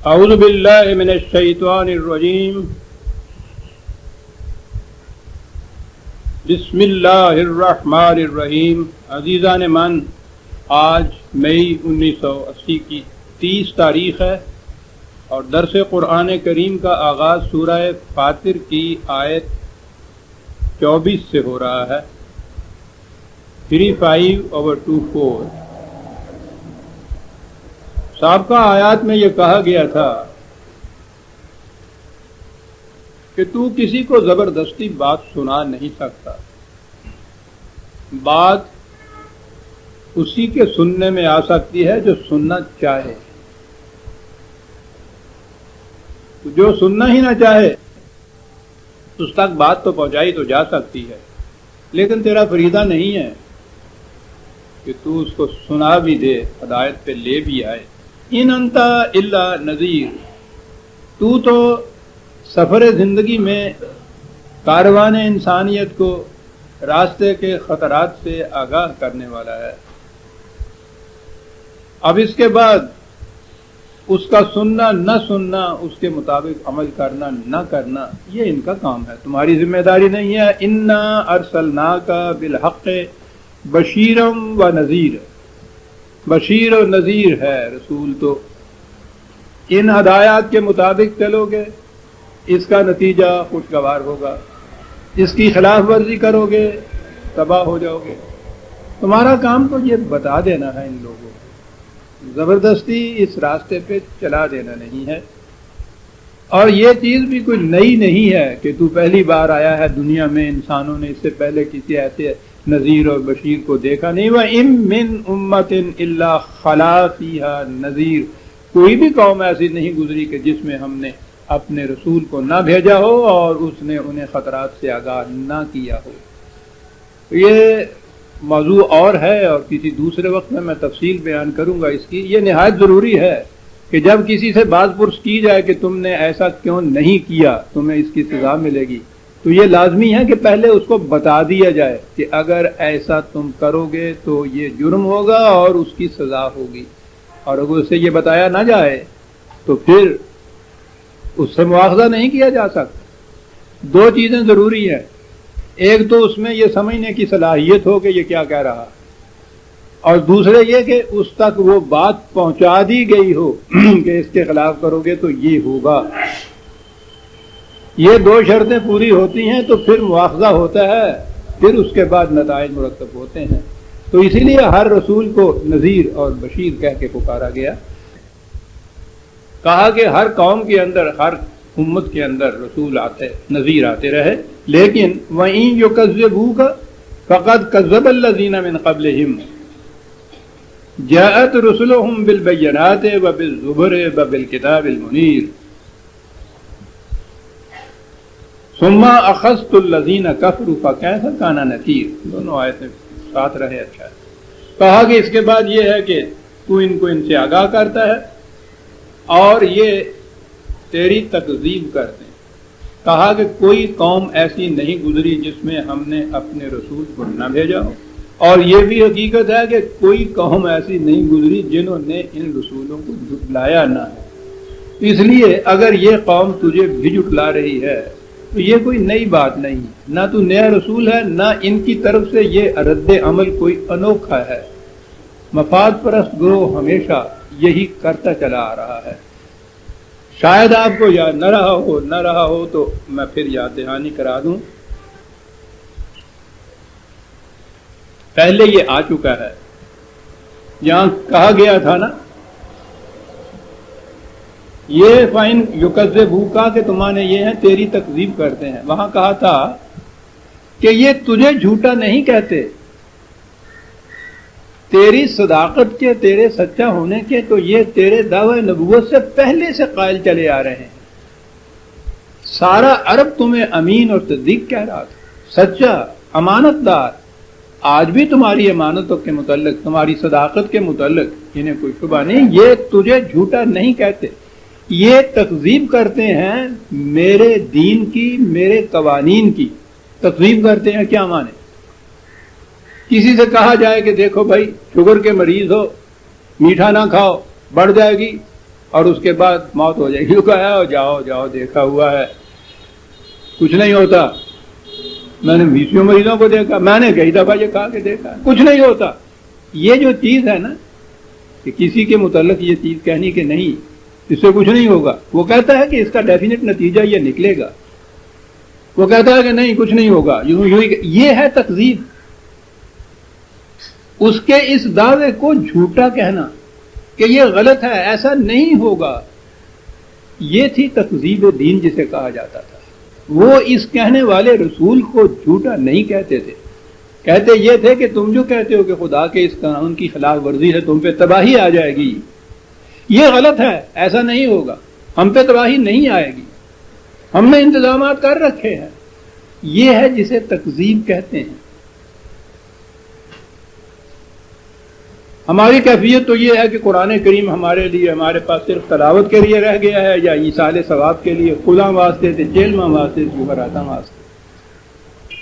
اعوذ باللہ من الشیطان الرجیم بسم اللہ الرحمن الرحیم۔ عزیزان من، آج مئی 1980 کی 30 تاریخ ہے اور درس قرآن کریم کا آغاز سورہ فاطر کی آیت 24 سے ہو رہا ہے۔ 35/24 سابقہ آیات میں یہ کہا گیا تھا کہ تو کسی کو زبردستی بات سنا نہیں سکتا، بات اسی کے سننے میں آ سکتی ہے جو سننا چاہے۔ جو سننا ہی نہ چاہے اس تک بات تو پہنچائی تو جا سکتی ہے، لیکن تیرا فریضہ نہیں ہے کہ تو اس کو سنا بھی دے، ہدایت پہ لے بھی آئے۔ ان انت الا نذیر، تو سفر زندگی میں کاروان انسانیت کو راستے کے خطرات سے آگاہ کرنے والا ہے۔ اب اس کے بعد اس کا سننا نہ سننا، اس کے مطابق عمل کرنا نہ کرنا، یہ ان کا کام ہے، تمہاری ذمہ داری نہیں ہے۔ انا ارسلناک بالحق بشیرا و نذیر، بشیر و نذیر ہے رسول۔ تو ان ہدایات کے مطابق چلو گے، اس کا نتیجہ خوشگوار ہوگا، اس کی خلاف ورزی کرو گے تباہ ہو جاؤ گے۔ تمہارا کام تو یہ بتا دینا ہے ان لوگوں کو، زبردستی اس راستے پہ چلا دینا نہیں ہے۔ اور یہ چیز بھی کوئی نئی نہیں ہے کہ تو پہلی بار آیا ہے دنیا میں، انسانوں نے اس سے پہلے کسی ایسے نذیر اور بشیر کو دیکھا نہیں۔ وَإِن مِّنْ أُمَّةٍ إِلَّا خَلَا فِيهَا نَذِيرٌ، کوئی بھی قوم ایسی نہیں گزری کہ جس میں ہم نے اپنے رسول کو نہ بھیجا ہو اور اس نے انہیں خطرات سے آگاہ نہ کیا ہو۔ یہ موضوع اور ہے اور کسی دوسرے وقت میں تفصیل بیان کروں گا اس کی۔ یہ نہایت ضروری ہے کہ جب کسی سے باز پرس کی جائے کہ تم نے ایسا کیوں نہیں کیا، تمہیں اس کی سزا ملے گی، تو یہ لازمی ہے کہ پہلے اس کو بتا دیا جائے کہ اگر ایسا تم کرو گے تو یہ جرم ہوگا اور اس کی سزا ہوگی۔ اور اگر اسے یہ بتایا نہ جائے تو پھر اس سے مواخذہ نہیں کیا جا سکتا۔ دو چیزیں ضروری ہیں، ایک تو اس میں یہ سمجھنے کی صلاحیت ہو کہ یہ کیا کہہ رہا، اور دوسرے یہ کہ اس تک وہ بات پہنچا دی گئی ہو کہ اس کے خلاف کرو گے تو یہ ہوگا۔ یہ دو شرطیں پوری ہوتی ہیں تو پھر مواخذہ ہوتا ہے، پھر اس کے بعد نتائج مرتب ہوتے ہیں۔ تو اسی لیے ہر رسول کو نذیر اور بشیر کہہ کے پکارا گیا۔ کہا کہ ہر قوم کے اندر، ہر امت کے اندر رسول آتے، نذیر آتے رہے، لیکن وَإِن يُكَذِّبُوكَ فَقَدْ كَذَّبَ الَّذِينَ مِن قَبْلِهِمْ جَاءَتْ رُسُلُهُم بِالْبَيِّنَاتِ وَبِالزُّبُرِ وَبِالْكِتَابِ الْمُنِيرِ ثُمَّ أَخَذْتُ الَّذِينَ كَفَرُوا فَكَيْفَ كَانَ نَكِيرِ۔ دونوں آیتیں ساتھ رہے، اچھا ہے۔ کہا کہ اس کے بعد یہ ہے کہ تو ان کو ان سے آگاہ کرتا ہے اور یہ تیری تکذیب کرتے ہیں۔ کہا کہ کوئی قوم ایسی نہیں گزری جس میں ہم نے اپنے رسول کو نہ بھیجا ہو، اور یہ بھی حقیقت ہے کہ کوئی قوم ایسی نہیں گزری جنہوں نے ان رسولوں کو جھٹلایا نہ ہے۔ اس لیے اگر یہ قوم تجھے بھی جھٹلا رہی ہے تو یہ کوئی نئی بات نہیں، نہ تو نیا رسول ہے، نہ ان کی طرف سے یہ رد عمل کوئی انوکھا ہے۔ مفاد پرست گروہ ہمیشہ یہی کرتا چلا آ رہا ہے۔ شاید آپ کو یاد نہ رہا ہو تو میں پھر یاد دہانی کرا دوں۔ پہلے یہ آ چکا ہے، یہاں کہا گیا تھا نا، یہ فَإِن يُكَذِّبُوكَ کہ تمہارے یہ ہیں تیری تکذیب کرتے ہیں۔ وہاں کہا تھا کہ یہ تجھے جھوٹا نہیں کہتے، تیری صداقت کے، تیرے سچا ہونے کے تو یہ تیرے دعوی نبوت سے پہلے سے قائل چلے آ رہے ہیں۔ سارا عرب تمہیں امین اور صدیق کہہ رہا تھا، سچا، امانت دار۔ آج بھی تمہاری امانتوں کے متعلق، تمہاری صداقت کے متعلق انہیں کوئی شبہ نہیں، یہ تجھے جھوٹا نہیں کہتے، یہ تکذیب کرتے ہیں میرے دین کی، میرے قوانین کی۔ تکذیب کرتے ہیں کیا مانے؟ کسی سے کہا جائے کہ دیکھو بھائی شوگر کے مریض ہو، میٹھا نہ کھاؤ، بڑھ جائے گی، اور اس کے بعد موت ہو جائے گی، کہا جاؤ جاؤ دیکھا ہوا ہے، کچھ نہیں ہوتا، میں نے 20 مریضوں کو دیکھا، میں نے کئی دفعہ یہ کہا کہ دیکھا، کچھ نہیں ہوتا۔ یہ جو چیز ہے نا کہ کسی کے متعلق یہ چیز کہنی کہ نہیں اس سے کچھ نہیں ہوگا، وہ کہتا ہے کہ اس کا ڈیفینٹ نتیجہ یہ نکلے گا، وہ کہتا ہے کہ نہیں کچھ نہیں ہوگا، یہ ہے تکذیب۔ اس کے اس دعوے کو جھوٹا کہنا کہ یہ غلط ہے، ایسا نہیں ہوگا، یہ تھی تکذیب دین جسے کہا جاتا تھا۔ وہ اس کہنے والے رسول کو جھوٹا نہیں کہتے تھے، کہتے یہ تھے کہ تم جو کہتے ہو کہ خدا کے اس قانون کی خلاف ورزی ہے، تم پہ تباہی آ جائے گی، یہ غلط ہے، ایسا نہیں ہوگا، ہم پہ تباہی نہیں آئے گی، ہم نے انتظامات کر رکھے ہیں۔ یہ ہے جسے تکذیب کہتے ہیں۔ ہماری کیفیت تو یہ ہے کہ قرآن کریم ہمارے لیے ہمارے پاس صرف تلاوت کے لیے رہ گیا ہے، یا ایصال ثواب کے لیے، خدا واسطے تے چیلما واسطے جبراتا واسطے۔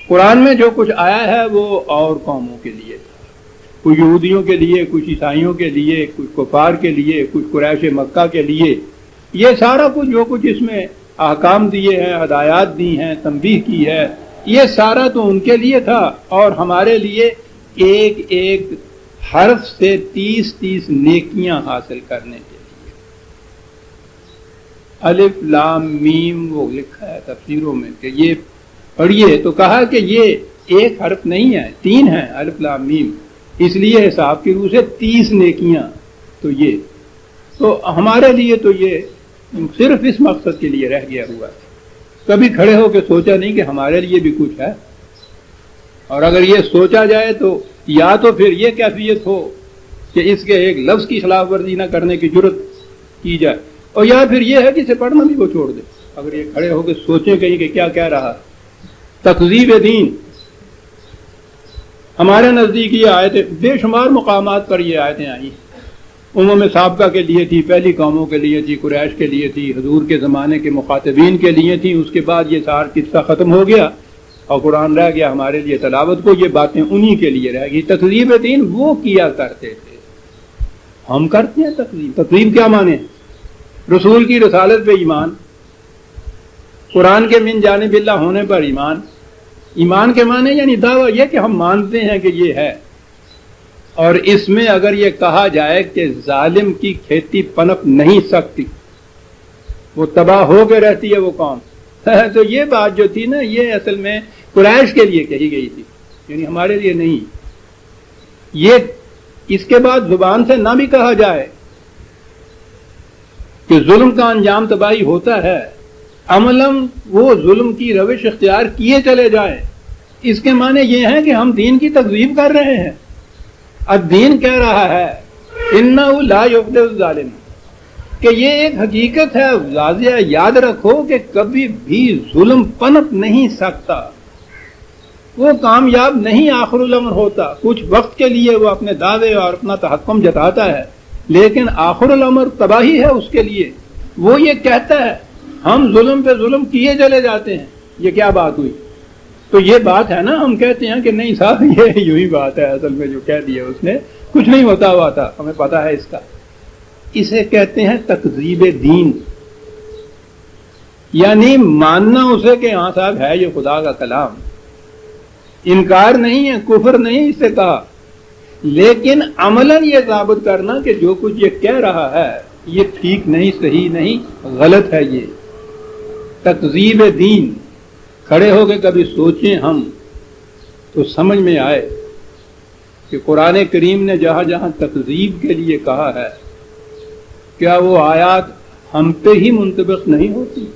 قرآن میں جو کچھ آیا ہے وہ اور قوموں کے لیے تھا، کچھ یہودیوں کے لیے، کچھ عیسائیوں کے لیے، کچھ کفار کے لیے، کچھ قریش مکہ کے لیے۔ یہ سارا کچھ جو کچھ اس میں احکام دیے ہیں، ہدایات دی ہیں، تنبیہ کی ہے، یہ سارا تو ان کے لیے تھا، اور ہمارے لیے ایک ایک حرف سے 30 نیکیاں حاصل کرنے کے لیے۔ الف لام میم وہ لکھا ہے تفسیروں میں کہ یہ پڑھیے، تو کہا کہ یہ ایک حرف نہیں ہے، 3 ہیں الف لام میم، اس لیے حساب کی روح سے 30 نیکیاں۔ تو یہ تو ہمارے لیے تو یہ صرف اس مقصد کے لیے رہ گیا ہوا ہے۔ کبھی کھڑے ہو کے سوچا نہیں کہ ہمارے لیے بھی کچھ ہے، اور اگر یہ سوچا جائے تو یا تو پھر یہ کیفیت ہو کہ اس کے ایک لفظ کی خلاف ورزی نہ کرنے کی جرت کی جائے، اور یا پھر یہ ہے کہ اسے پڑھنا بھی وہ چھوڑ دے۔ اگر یہ کھڑے ہو کے سوچیں کہیں کہ کیا کہہ رہا ہے۔ تکذیب دین، ہمارے نزدیک یہ آیتیں بے شمار مقامات پر یہ آیتیں آئی، سابقہ کے لیے تھی، پہلی قوموں کے لیے تھی، قریش کے لیے تھی، حضور کے زمانے کے مخاطبین کے لیے تھی، اس کے بعد یہ سارا قصہ ختم ہو گیا اور قرآن رہ گیا ہمارے لیے تلاوت کو، یہ باتیں انہی کے لیے رہ گئی۔ تکذیب دین وہ کیا کرتے تھے، ہم کرتے ہیں تکذیب۔ تکذیب کیا مانے؟ رسول کی رسالت پہ ایمان، قرآن کے من جانب اللہ ہونے پر ایمان۔ ایمان کے معنی یعنی دعویٰ یہ کہ ہم مانتے ہیں کہ یہ ہے، اور اس میں اگر یہ کہا جائے کہ ظالم کی کھیتی پنپ نہیں سکتی، وہ تباہ ہو کے رہتی ہے وہ قوم، تو یہ بات جو تھی نا یہ اصل میں قریش کے لیے کہی گئی تھی، یعنی ہمارے لیے نہیں۔ یہ اس کے بعد زبان سے نہ بھی کہا جائے کہ ظلم کا انجام تباہی ہوتا ہے، عملاً وہ ظلم کی روش اختیار کیے چلے جائیں، اس کے معنی یہ ہے کہ ہم دین کی تکذیب کر رہے ہیں۔ الدین کہہ رہا ہے انہ لا یفلح الظالم، کہ یہ ایک حقیقت ہے، واضح یاد رکھو کہ کبھی بھی ظلم پنپ نہیں سکتا، وہ کامیاب نہیں آخر الامر ہوتا۔ کچھ وقت کے لیے وہ اپنے دعوے اور اپنا تحکم جتاتا ہے، لیکن آخر الامر تباہی ہے اس کے لیے۔ وہ یہ کہتا ہے ہم ظلم پہ ظلم کیے چلے جاتے ہیں، یہ کیا بات ہوئی؟ تو یہ بات ہے نا، ہم کہتے ہیں کہ نہیں صاحب یہ یوں ہی بات ہے، اصل میں جو کہہ دیا اس نے کچھ نہیں ہوتا ہوا تھا، ہمیں پتا ہے اس کا۔ اسے کہتے ہیں تکذیب دین، یعنی ماننا اسے کہ ہاں صاحب ہے یہ خدا کا کلام، انکار نہیں ہے، کفر نہیں اس سے کہا، لیکن عملاً یہ ثابت کرنا کہ جو کچھ یہ کہہ رہا ہے یہ ٹھیک نہیں، صحیح نہیں، غلط ہے۔ یہ تکذیب دین، کھڑے ہو کے کبھی سوچیں ہم تو سمجھ میں آئے کہ قرآن کریم نے جہاں جہاں تکذیب کے لیے کہا ہے، کیا وہ آیات ہم پہ ہی منطبق نہیں ہوتی؟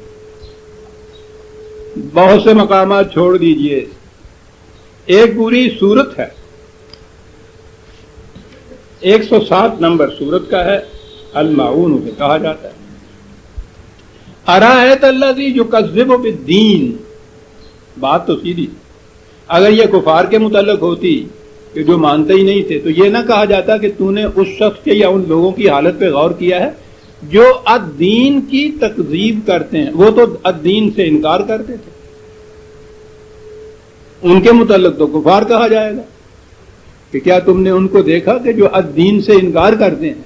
بہت سے مقامات چھوڑ دیجئے، ایک پوری سورت ہے، 107 نمبر سورت کا ہے، الماعون اسے کہا جاتا ہے۔ ارأیت الذی یکذب بالدین، بات تو سیدھی، اگر یہ کفار کے متعلق ہوتی کہ جو مانتے ہی نہیں تھے تو یہ نہ کہا جاتا کہ تو نے اس شخص کے یا ان لوگوں کی حالت پہ غور کیا ہے جو الدین کی تکذیب کرتے ہیں، وہ تو الدین سے انکار کرتے تھے، ان کے متعلق تو کفار کہا جائے گا کہ کیا تم نے ان کو دیکھا کہ جو الدین سے انکار کرتے ہیں،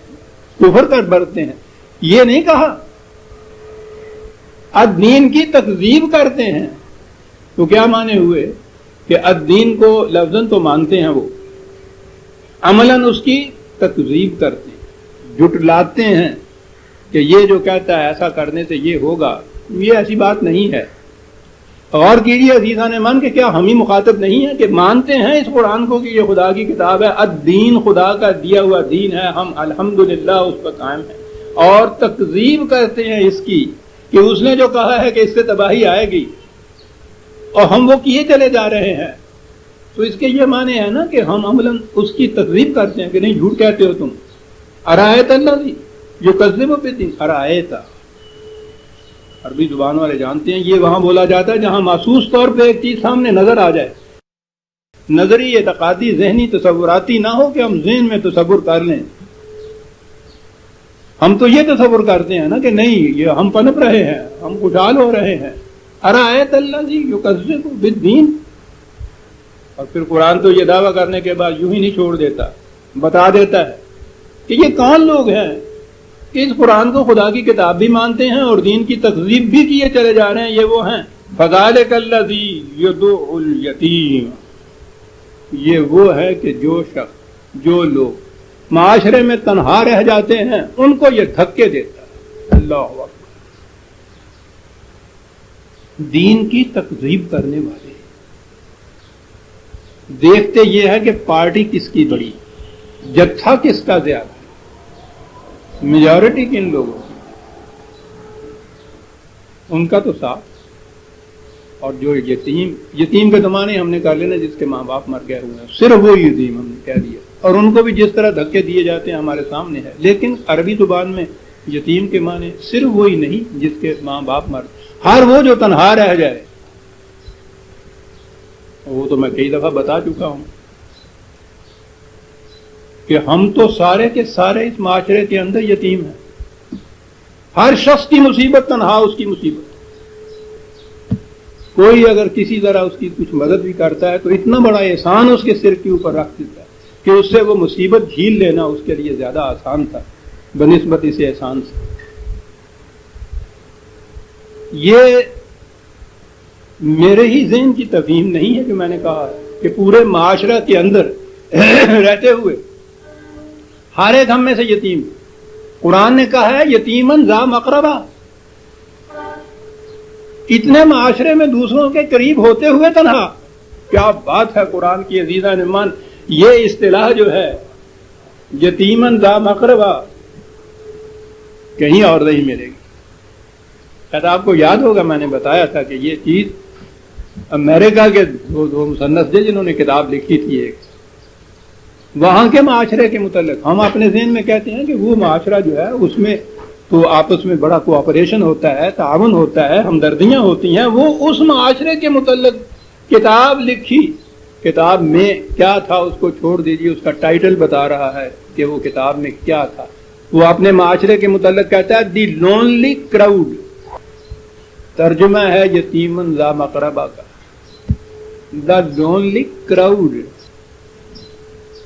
کفر کر برتتے ہیں؟ یہ نہیں کہا. الدین کی تکذیب کرتے ہیں تو کیا مانے ہوئے کہ الدین کو لفظاً تو مانتے ہیں وہ، عملاً اس کی تکذیب کرتے ہیں، جھٹلاتے ہیں کہ یہ جو کہتا ہے ایسا کرنے سے یہ ہوگا، یہ ایسی بات نہیں ہے. غور کیجیے عزیزان من کہ کیا ہم ہی مخاطب نہیں ہیں کہ مانتے ہیں اس قرآن کو کہ یہ خدا کی کتاب ہے، الدین خدا کا دیا ہوا دین ہے، ہم الحمدللہ اس پر قائم ہیں، اور تکذیب کرتے ہیں اس کی کہ اس نے جو کہا ہے کہ اس سے تباہی آئے گی اور ہم وہ کیے چلے جا رہے ہیں. تو اس کے یہ معنی ہے نا کہ ہم عملاً اس کی تکذیب کرتے ہیں کہ نہیں جھوٹ کہتے ہو تم. ارایت الذی یکذب بالدین، ارایت عربی زبان والے جانتے ہیں یہ وہاں بولا جاتا ہے جہاں محسوس طور پہ ایک چیز سامنے نظر آ جائے، نظری اعتقادی ذہنی تصوراتی نہ ہو کہ ہم ذہن میں تصور کر لیں. ہم تو یہ تصور کرتے ہیں نا کہ نہیں یہ ہم پنپ رہے ہیں، ہم خوشحال ہو رہے ہیں. ارایت الذی یکذب بالدین، اور پھر قرآن تو یہ دعویٰ کرنے کے بعد یوں ہی نہیں چھوڑ دیتا، بتا دیتا ہے کہ یہ کون لوگ ہیں کہ اس قرآن کو خدا کی کتاب بھی مانتے ہیں اور دین کی تکذیب بھی کیے چلے جا رہے ہیں. یہ وہ ہیں فذلک الذی یدعو الیتیم، یہ وہ ہے کہ جو شخص جو لوگ معاشرے میں تنہا رہ جاتے ہیں ان کو یہ دھکے دیتا ہے. اللہ اکبر. دین کی تکذیب کرنے والے دیکھتے یہ ہے کہ پارٹی کس کی بڑی، جتھا کس کا زیادہ، میجورٹی کن لوگوں کی، ان کا تو صاف. اور جو یتیم کے زمانے ہم نے کر لینا جس کے ماں باپ مر گئے ہوئے ہیں، صرف وہ یتیم ہم نے کہہ دیا، اور ان کو بھی جس طرح دھکے دیے جاتے ہیں ہمارے سامنے ہے. لیکن عربی زبان میں یتیم کے معنی صرف وہی نہیں جس کے ماں باپ مر، ہر وہ جو تنہا رہ جائے. وہ تو میں کئی دفعہ بتا چکا ہوں کہ ہم تو سارے کے سارے اس معاشرے کے اندر یتیم ہیں. ہر شخص کی مصیبت تنہا اس کی مصیبت. کوئی اگر کسی طرح اس کی کچھ مدد بھی کرتا ہے تو اتنا بڑا احسان اس کے سر کے اوپر رکھ دیتا ہے کہ اس سے وہ مصیبت جھیل لینا اس کے لیے زیادہ آسان تھا بنسبت اس احسان سے. یہ میرے ہی ذہن کی تفہیم نہیں ہے کہ میں نے کہا کہ پورے معاشرہ کے اندر رہتے ہوئے ہر ایک ہم میں سے یتیم. قرآن نے کہا ہے یتیمن ذا مقربہ، اتنے معاشرے میں دوسروں کے قریب ہوتے ہوئے تنہا. کیا بات ہے قرآن کی عزیزان ایمان. یہ اصطلاح جو ہے یتیمن ذا مقربہ کہیں اور نہیں ملے گی. شاید آپ کو یاد ہوگا میں نے بتایا تھا کہ یہ چیز امریکہ کے دو مصنف تھے جنہوں نے کتاب لکھی تھی ایک، وہاں کے معاشرے کے متعلق. ہم اپنے ذہن میں کہتے ہیں کہ وہ معاشرہ جو ہے اس میں تو آپس میں بڑا کوآپریشن ہوتا ہے، تعاون ہوتا ہے، ہمدردیاں ہوتی ہیں. وہ اس معاشرے کے متعلق کتاب لکھی. کتاب میں کیا تھا اس کو چھوڑ دیجیے، اس کا ٹائٹل بتا رہا ہے کہ وہ کتاب میں کیا تھا. وہ اپنے معاشرے کے متعلق کہتا ہے دی لونلی کراؤڈ. ترجمہ ہے یتیمن ذا مقربہ کا، دا لونلی کراؤڈ،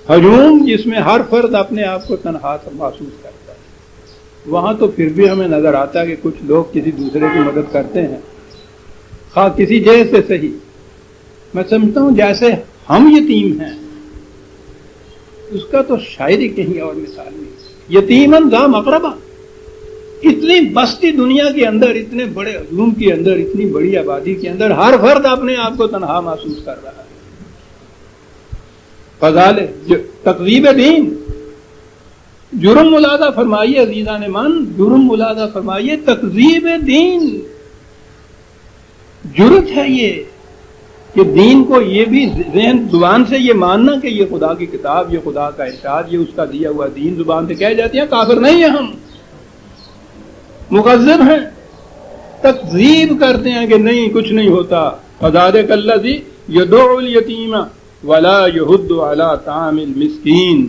ہجوم جس میں ہر فرد اپنے آپ کو تنہا محسوس کرتا ہے. وہاں تو پھر بھی ہمیں نظر آتا ہے کہ کچھ لوگ کسی دوسرے کی مدد کرتے ہیں، خواہ کسی جہت سے صحیح. میں سمجھتا ہوں جیسے ہم یتیم ہیں اس کا تو شاید ہی کہیں اور مثال نہیں. یتیمن ذا مقربہ، اتنی بستی دنیا کے اندر، اتنے بڑے ہجوم کے اندر، اتنی بڑی آبادی کے اندر ہر فرد اپنے آپ کو تنہا محسوس کر رہا ہے. فضال تقریب دین، جرم ملادہ فرمائیے عزیزان مان، جرم ملادہ فرمائیے. تقریب دین جرت ہے یہ کہ دین کو یہ بھی ذہن زبان سے یہ ماننا کہ یہ خدا کی کتاب، یہ خدا کا ارشاد، یہ اس کا دیا ہوا دین. زبان سے کہہ جاتے ہیں کافر نہیں ہیں ہم، مکذب ہیں، تکذیب کرتے ہیں کہ نہیں کچھ نہیں ہوتا. فذلک الذی یدعو الیتیم ولا یحض علی طعام المسکین،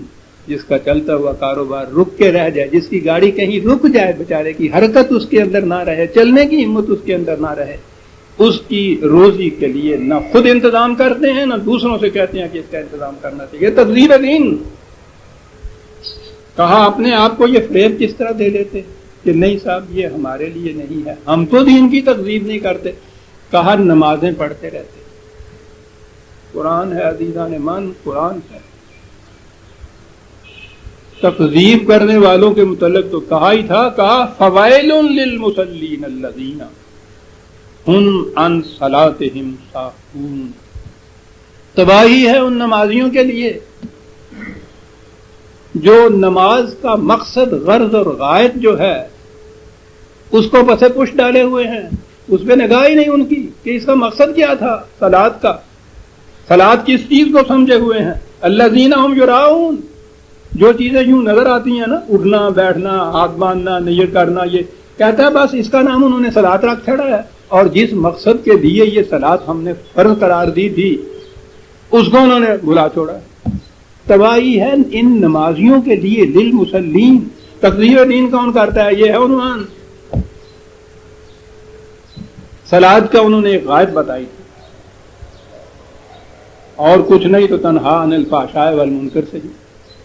جس کا چلتا ہوا کاروبار رک کے رہ جائے، جس کی گاڑی کہیں رک جائے، بیچارے کی حرکت اس کے اندر نہ رہے، چلنے کی ہمت اس کے اندر نہ رہے، اس کی روزی کے لیے نہ خود انتظام کرتے ہیں نہ دوسروں سے کہتے ہیں کہ اس کا انتظام کرنا چاہیے. تقریب دین. کہا اپنے آپ کو یہ فریب کس طرح دے دیتے کہ نہیں صاحب یہ ہمارے لیے نہیں ہے، ہم تو دین کی تکذیب نہیں کرتے، کہا نمازیں پڑھتے رہتے۔ قرآن ہے عزیزان من، قرآن ہے۔ تکذیب کرنے والوں کے متعلق تو کہا ہی تھا، کہا فویل للمصلین الذین ہم عن صلاتہم ساہون، تباہی ہے ان نمازیوں کے لیے جو نماز کا مقصد، غرض اور غائط جو ہے اس کو پس پش ڈالے ہوئے ہیں، اس پہ نگاہ ہی نہیں ان کی کہ اس کا مقصد کیا تھا صلاۃ کا، صلاۃ کس چیز کو سمجھے ہوئے ہیں۔ الذین ہم یراؤن، جو چیزیں یوں نظر آتی ہیں نا، اٹھنا بیٹھنا ہاتھ باندھنا نیت کرنا، یہ کہتا ہے بس اس کا نام انہوں نے صلاۃ رکھ چھڑا ہے، اور جس مقصد کے لیے یہ صلاۃ ہم نے فرض قرار دی تھی اس کو انہوں نے بھلا چھوڑا۔ تباہی ہے ان نمازیوں کے لیے، للمصلین، تکذیب دین کون کرتا ہے، یہ ہے عنوان۔ صلاۃ کا انہوں نے ایک غائب بتائی تھی، اور کچھ نہیں تو تنہا عن الفحشاء والمنکر سے جی،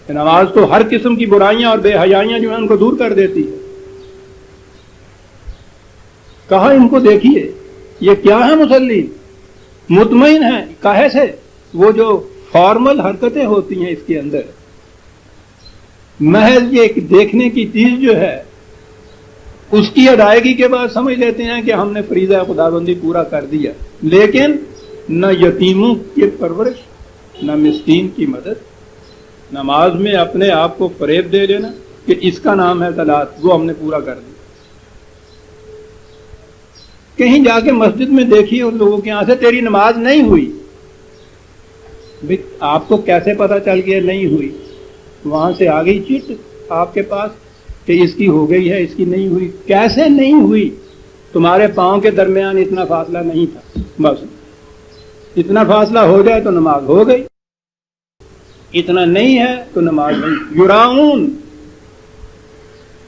کہ نماز تو ہر قسم کی برائیاں اور بے حیائیاں جو ہیں ان کو دور کر دیتی ہے۔ کہا ان کو دیکھیے یہ کیا ہے مصلی، مطمئن ہیں کاہے سے، وہ جو فارمل حرکتیں ہوتی ہیں اس کے اندر، محض یہ دیکھنے کی چیز جو ہے اس کی ادائیگی کے بعد سمجھ لیتے ہیں کہ ہم نے فریضہ خدابندی پورا کر دیا، لیکن نہ یتیموں کی پرورش، نہ مسکین کی مدد، نماز میں اپنے آپ کو فریب دے دینا کہ اس کا نام ہے صلاۃ، وہ ہم نے پورا کر دیا۔ کہیں جا کے مسجد میں دیکھیے ان لوگوں کے یہاں سے تیری نماز نہیں ہوئی، آپ کو کیسے پتا چل گیا نہیں ہوئی؟ وہاں سے آ گئی چٹ آپ کے پاس کہ اس کی ہو گئی ہے، اس کی نہیں ہوئی۔ کیسے نہیں ہوئی؟ تمہارے پاؤں کے درمیان اتنا فاصلہ نہیں تھا، بس اتنا فاصلہ ہو جائے تو نماز ہو گئی، اتنا نہیں ہے تو نماز نہیں۔ یراؤن،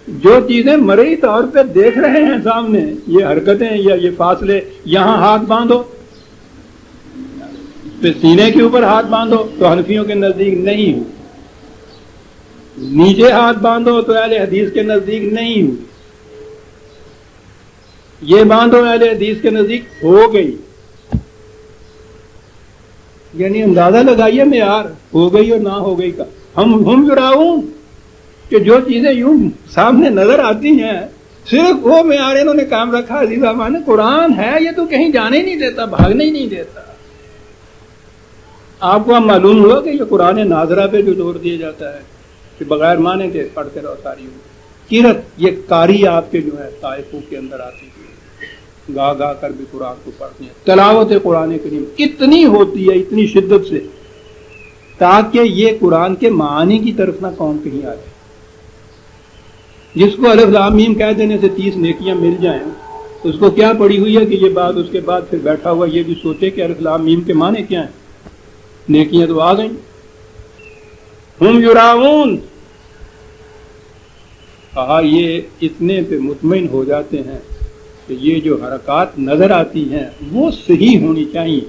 جو چیزیں مرئی طور پہ دیکھ رہے ہیں سامنے، یہ حرکتیں یا یہ فاصلے، یہاں ہاتھ باندھو پھر سینے کے اوپر ہاتھ باندھو تو حنفیوں کے نزدیک نہیں ہوئی، نیچے ہاتھ باندھو تو اہل حدیث کے نزدیک نہیں ہوئی، یہ باندھو اہل حدیث کے نزدیک ہو گئی۔ یعنی اندازہ لگائیے معیار، ہو گئی اور نہ ہو گئی کا۔ ہم یراؤن، کہ جو چیزیں یوں سامنے نظر آتی ہیں صرف وہ معیار انہوں نے کام رکھا۔ عزیز امان، قرآن ہے یہ تو کہیں جانے نہیں دیتا، بھاگنے ہی نہیں دیتا۔ آپ کو اب معلوم ہوا کہ یہ قرآن ناظرہ پہ جو زور دیا جاتا ہے کہ بغیر معنی کے پڑھتے رہو ساری عمر، قرت، یہ قاری آپ کے جو ہے طائفوں کے اندر آتی ہے، گا گا کر بھی قرآن کو پڑھتے ہیں۔ تلاوت قرآن کریم اتنی ہوتی ہے، اتنی شدت سے، تاکہ یہ قرآن کے معانی کی طرف نہ قوم کہیں آ جائے۔ جس کو الف لام میم کہہ دینے سے 30 نیکیاں مل جائیں، اس کو کیا پڑی ہوئی ہے کہ یہ بات اس کے بعد پھر بیٹھا ہوا یہ بھی سوچے کہ الف لام میم کے معنی کیا ہیں، نیکیاں تو آ گئیں۔ ہم یراؤن، کہا یہ اتنے پہ مطمئن ہو جاتے ہیں کہ یہ جو حرکات نظر آتی ہیں وہ صحیح ہونی چاہیے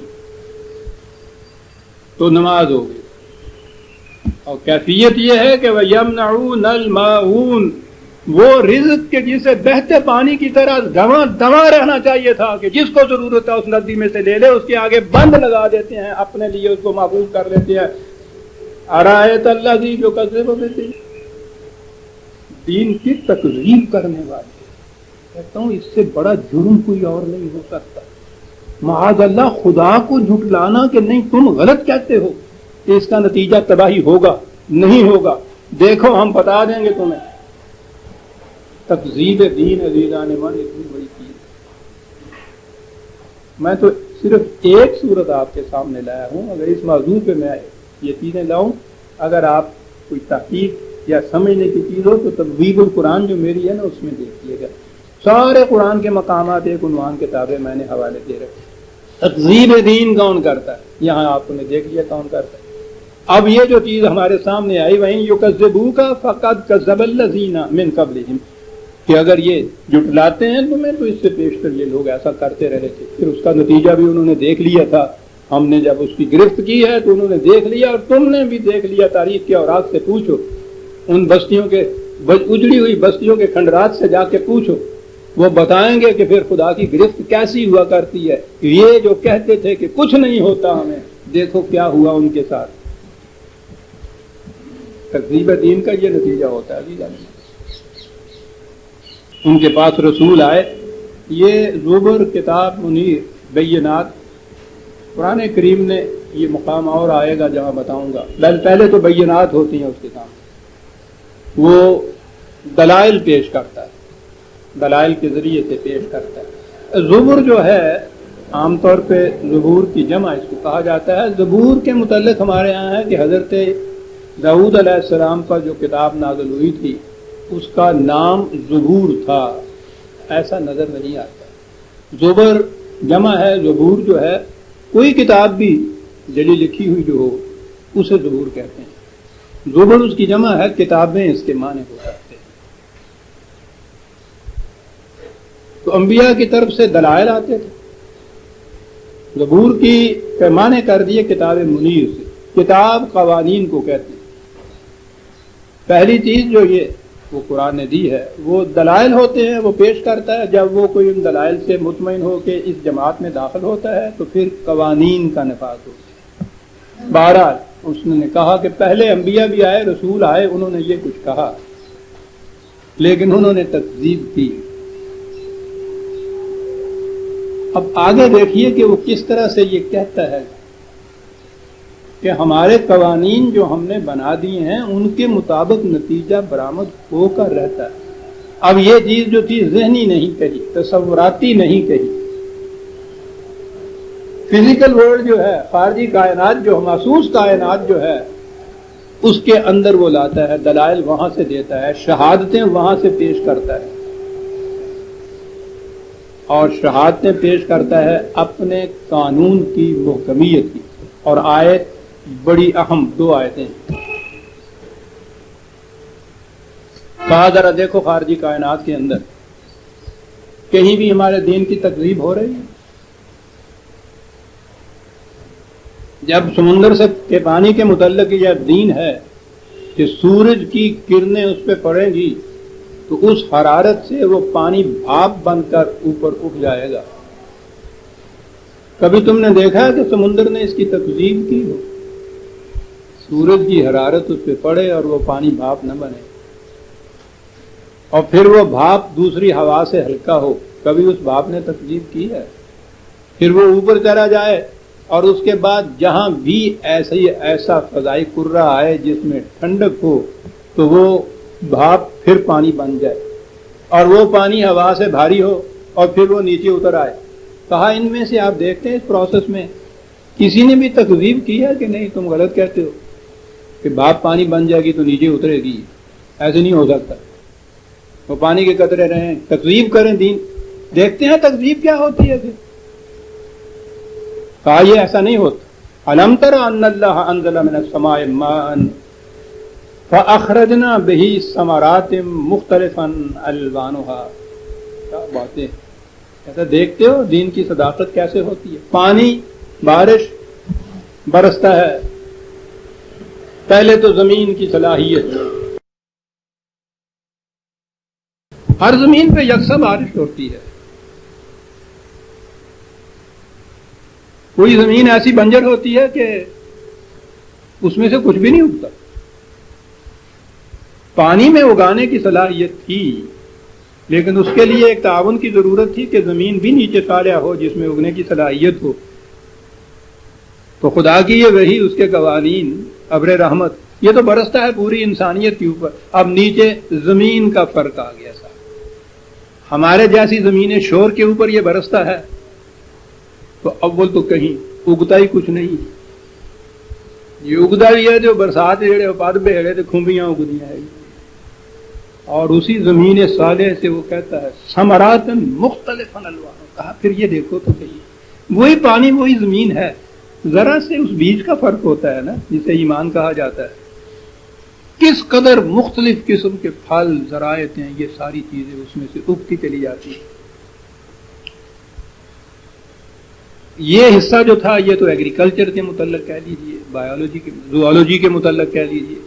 تو نماز ہو گئی۔ اور کیفیت یہ ہے کہ وَيَمْنَعُونَ الْمَاعُونَ، وہ رزق کے جسے بہتے پانی کی طرح دواں رہنا چاہیے تھا کہ جس کو ضرورت ہے اس ندی میں سے لے لے، اس کے آگے بند لگا دیتے ہیں، اپنے لیے اس کو محفوظ کر لیتے ہیں۔ ارایت الذی یکذب بالدین، دین کی تکذیب کرنے والے، کہتا ہوں اس سے بڑا جرم کوئی اور نہیں ہو سکتا۔ معاذ اللہ، خدا کو جھٹلانا کہ نہیں تم غلط کہتے ہو، کہ اس کا نتیجہ تباہی ہوگا نہیں ہوگا، دیکھو ہم بتا دیں گے تمہیں۔ تکذیب دین عزیزان من اتنی بڑی چیز ہے۔ میں تو صرف ایک صورت آپ کے سامنے لایا ہوں، اگر اس موضوع پہ میں یہ چیزیں لاؤں، اگر آپ کوئی تحقیق یا سمجھنے کی چیز ہو تو تبویب القرآن جو میری ہے نا اس میں دیکھیے گا، سارے قرآن کے مقامات ایک عنوان کتابیں میں نے حوالے دے رکھے۔ تکذیب دین کون کرتا ہے، یہاں آپ نے دیکھ لیا کون کرتا ہے۔ اب یہ جو چیز ہمارے سامنے آئی، وہیں یکذبوک فقد کذب الذین من قبلہم، کہ اگر یہ جھٹلاتے ہیں تمہیں تو اس سے پیشتر یہ لوگ ایسا کرتے رہے تھے، پھر اس کا نتیجہ بھی انہوں نے دیکھ لیا تھا۔ ہم نے جب اس کی گرفت کی ہے تو انہوں نے دیکھ لیا، اور تم نے بھی دیکھ لیا۔ تاریخ کے اوراق سے پوچھو، ان بستیوں کے اجڑی ہوئی بستیوں کے کھنڈرات سے جا کے پوچھو، وہ بتائیں گے کہ پھر خدا کی گرفت کیسی ہوا کرتی ہے. یہ جو کہتے تھے کہ کچھ نہیں ہوتا ہمیں، دیکھو کیا ہوا ان کے ساتھ. تکذیب دین کا یہ نتیجہ ہوتا ہے جی. ان کے پاس رسول آئے. یہ زبر، کتاب منیر، بینات، قرآن کریم نے یہ مقام اور آئے گا جہاں بتاؤں گا. پہلے تو بینات ہوتی ہیں اس کے سامنے، وہ دلائل پیش کرتا ہے، دلائل کے ذریعے سے پیش کرتا ہے. زبر جو ہے عام طور پہ زبور کی جمع اس کو کہا جاتا ہے. زبور کے متعلق ہمارے یہاں ہے کہ حضرت داؤد علیہ السلام پر جو کتاب نازل ہوئی تھی اس کا نام زبور تھا، ایسا نظر نہیں آتا. زبر جمع ہے، زبور جو ہے کوئی کتاب بھی جلی لکھی ہوئی جو ہو اسے زبور کہتے ہیں. زبر اس کی جمع ہے، کتابیں اس کے معنی ہو سکتے ہیں. تو انبیاء کی طرف سے دلائل آتے تھے. زبور کی پیمانے کر دیے کتاب منیر سے. کتاب قوانین کو کہتے ہیں. پہلی چیز جو یہ وہ قرآن نے دی ہے وہ دلائل ہوتے ہیں، وہ پیش کرتا ہے. جب وہ کوئی ان دلائل سے مطمئن ہو کے اس جماعت میں داخل ہوتا ہے تو پھر قوانین کا نفاذ ہوتا ہے. بہرحال اس نے کہا کہ پہلے انبیاء بھی آئے، رسول آئے، انہوں نے یہ کچھ کہا لیکن انہوں نے تکذیب کی. اب آگے دیکھیے کہ وہ کس طرح سے یہ کہتا ہے کہ ہمارے قوانین جو ہم نے بنا دیے ہیں ان کے مطابق نتیجہ برآمد ہو کر رہتا ہے. اب یہ چیز جو تھی ذہنی نہیں کہی، تصوراتی نہیں کہی. فزیکل ورلڈ جو ہے، خارجی کائنات جو محسوس کائنات جو ہے اس کے اندر وہ لاتا ہے، دلائل وہاں سے دیتا ہے، شہادتیں وہاں سے پیش کرتا ہے. اور شہادتیں پیش کرتا ہے اپنے قانون کی محکمیت کی. اور آیت بڑی اہم دو آیتیں کہا ذرا دیکھو خارجی کائنات کے اندر کہیں بھی ہمارے دین کی تکذیب ہو رہی ہے. جب سمندر سے کے پانی کے متعلق یہ دین ہے کہ سورج کی کرنیں اس پہ پڑیں گی تو اس حرارت سے وہ پانی بھاپ بن کر اوپر اٹھ جائے گا. کبھی تم نے دیکھا ہے کہ سمندر نے اس کی تکذیب کی ہو؟ سورج کی حرارت اس پہ پڑے اور وہ پانی بھاپ نہ بنے اور پھر وہ بھاپ دوسری ہوا سے ہلکا ہو، کبھی اس بھاپ نے تکذیب کی ہے؟ پھر وہ اوپر چلا جائے اور اس کے بعد جہاں بھی ایسا فضائی کرہ آئے جس میں ٹھنڈک ہو تو وہ بھاپ پھر پانی بن جائے اور وہ پانی ہوا سے بھاری ہو اور پھر وہ نیچے اتر آئے. کہا ان میں سے آپ دیکھتے ہیں اس پروسیس میں کسی نے بھی تکذیب کی ہے کہ نہیں تم غلط کہتے ہو کہ بھاپ پانی بن جائے گی تو نیچے اترے گی؟ ایسے نہیں ہو سکتا. وہ پانی کے قطرے رہیں، تکذیب کریں دین. دیکھتے ہیں تکذیب کیا ہوتی ہے. پھر کہا یہ ایسا نہیں ہوتا. الم تر ان اللہ انزل من السماء ماء فاخرجنا به ثمرات مختلفا الوانها. کیا باتیں ایسا دیکھتے ہو دین کی صداقت کیسے ہوتی ہے. پانی، بارش برستا ہے، پہلے تو زمین کی صلاحیت، ہر زمین پہ یکساں بارش ہوتی ہے. کوئی زمین ایسی بنجر ہوتی ہے کہ اس میں سے کچھ بھی نہیں اگتا. پانی میں اگانے کی صلاحیت تھی لیکن اس کے لیے ایک تعاون کی ضرورت تھی کہ زمین بھی نیچے صالح ہو جس میں اگنے کی صلاحیت ہو. تو خدا کی یہ وحی، اس کے قوانین، ابر رحمت، یہ تو برستا ہے پوری انسانیت کے اوپر. اب نیچے زمین کا فرق آ گیا سا. ہمارے جیسی زمین شور کے اوپر یہ برستا ہے تو اول تو کہیں اگتا ہی کچھ نہیں. یہ اگتا بھی ہے جو برسات جڑے پد بہڑے تو کھمبیاں اگدیاں ہے. اور اسی زمین صالح سے وہ کہتا ہے ثمرات مختلف الوان. کہا پھر یہ دیکھو تو صحیح، وہی پانی وہی زمین ہے، ذرا سے اس بیج کا فرق ہوتا ہے نا جسے ایمان کہا جاتا ہے. کس قدر مختلف قسم کے پھل، ذرائع ہیں، یہ ساری چیزیں اس میں سے اگتی چلی جاتی ہیں. یہ حصہ جو تھا یہ تو ایگریکلچر کے متعلق کہہ لیجیے، بایولوجی کے، زوالوجی کے متعلق کہہ لیجیے.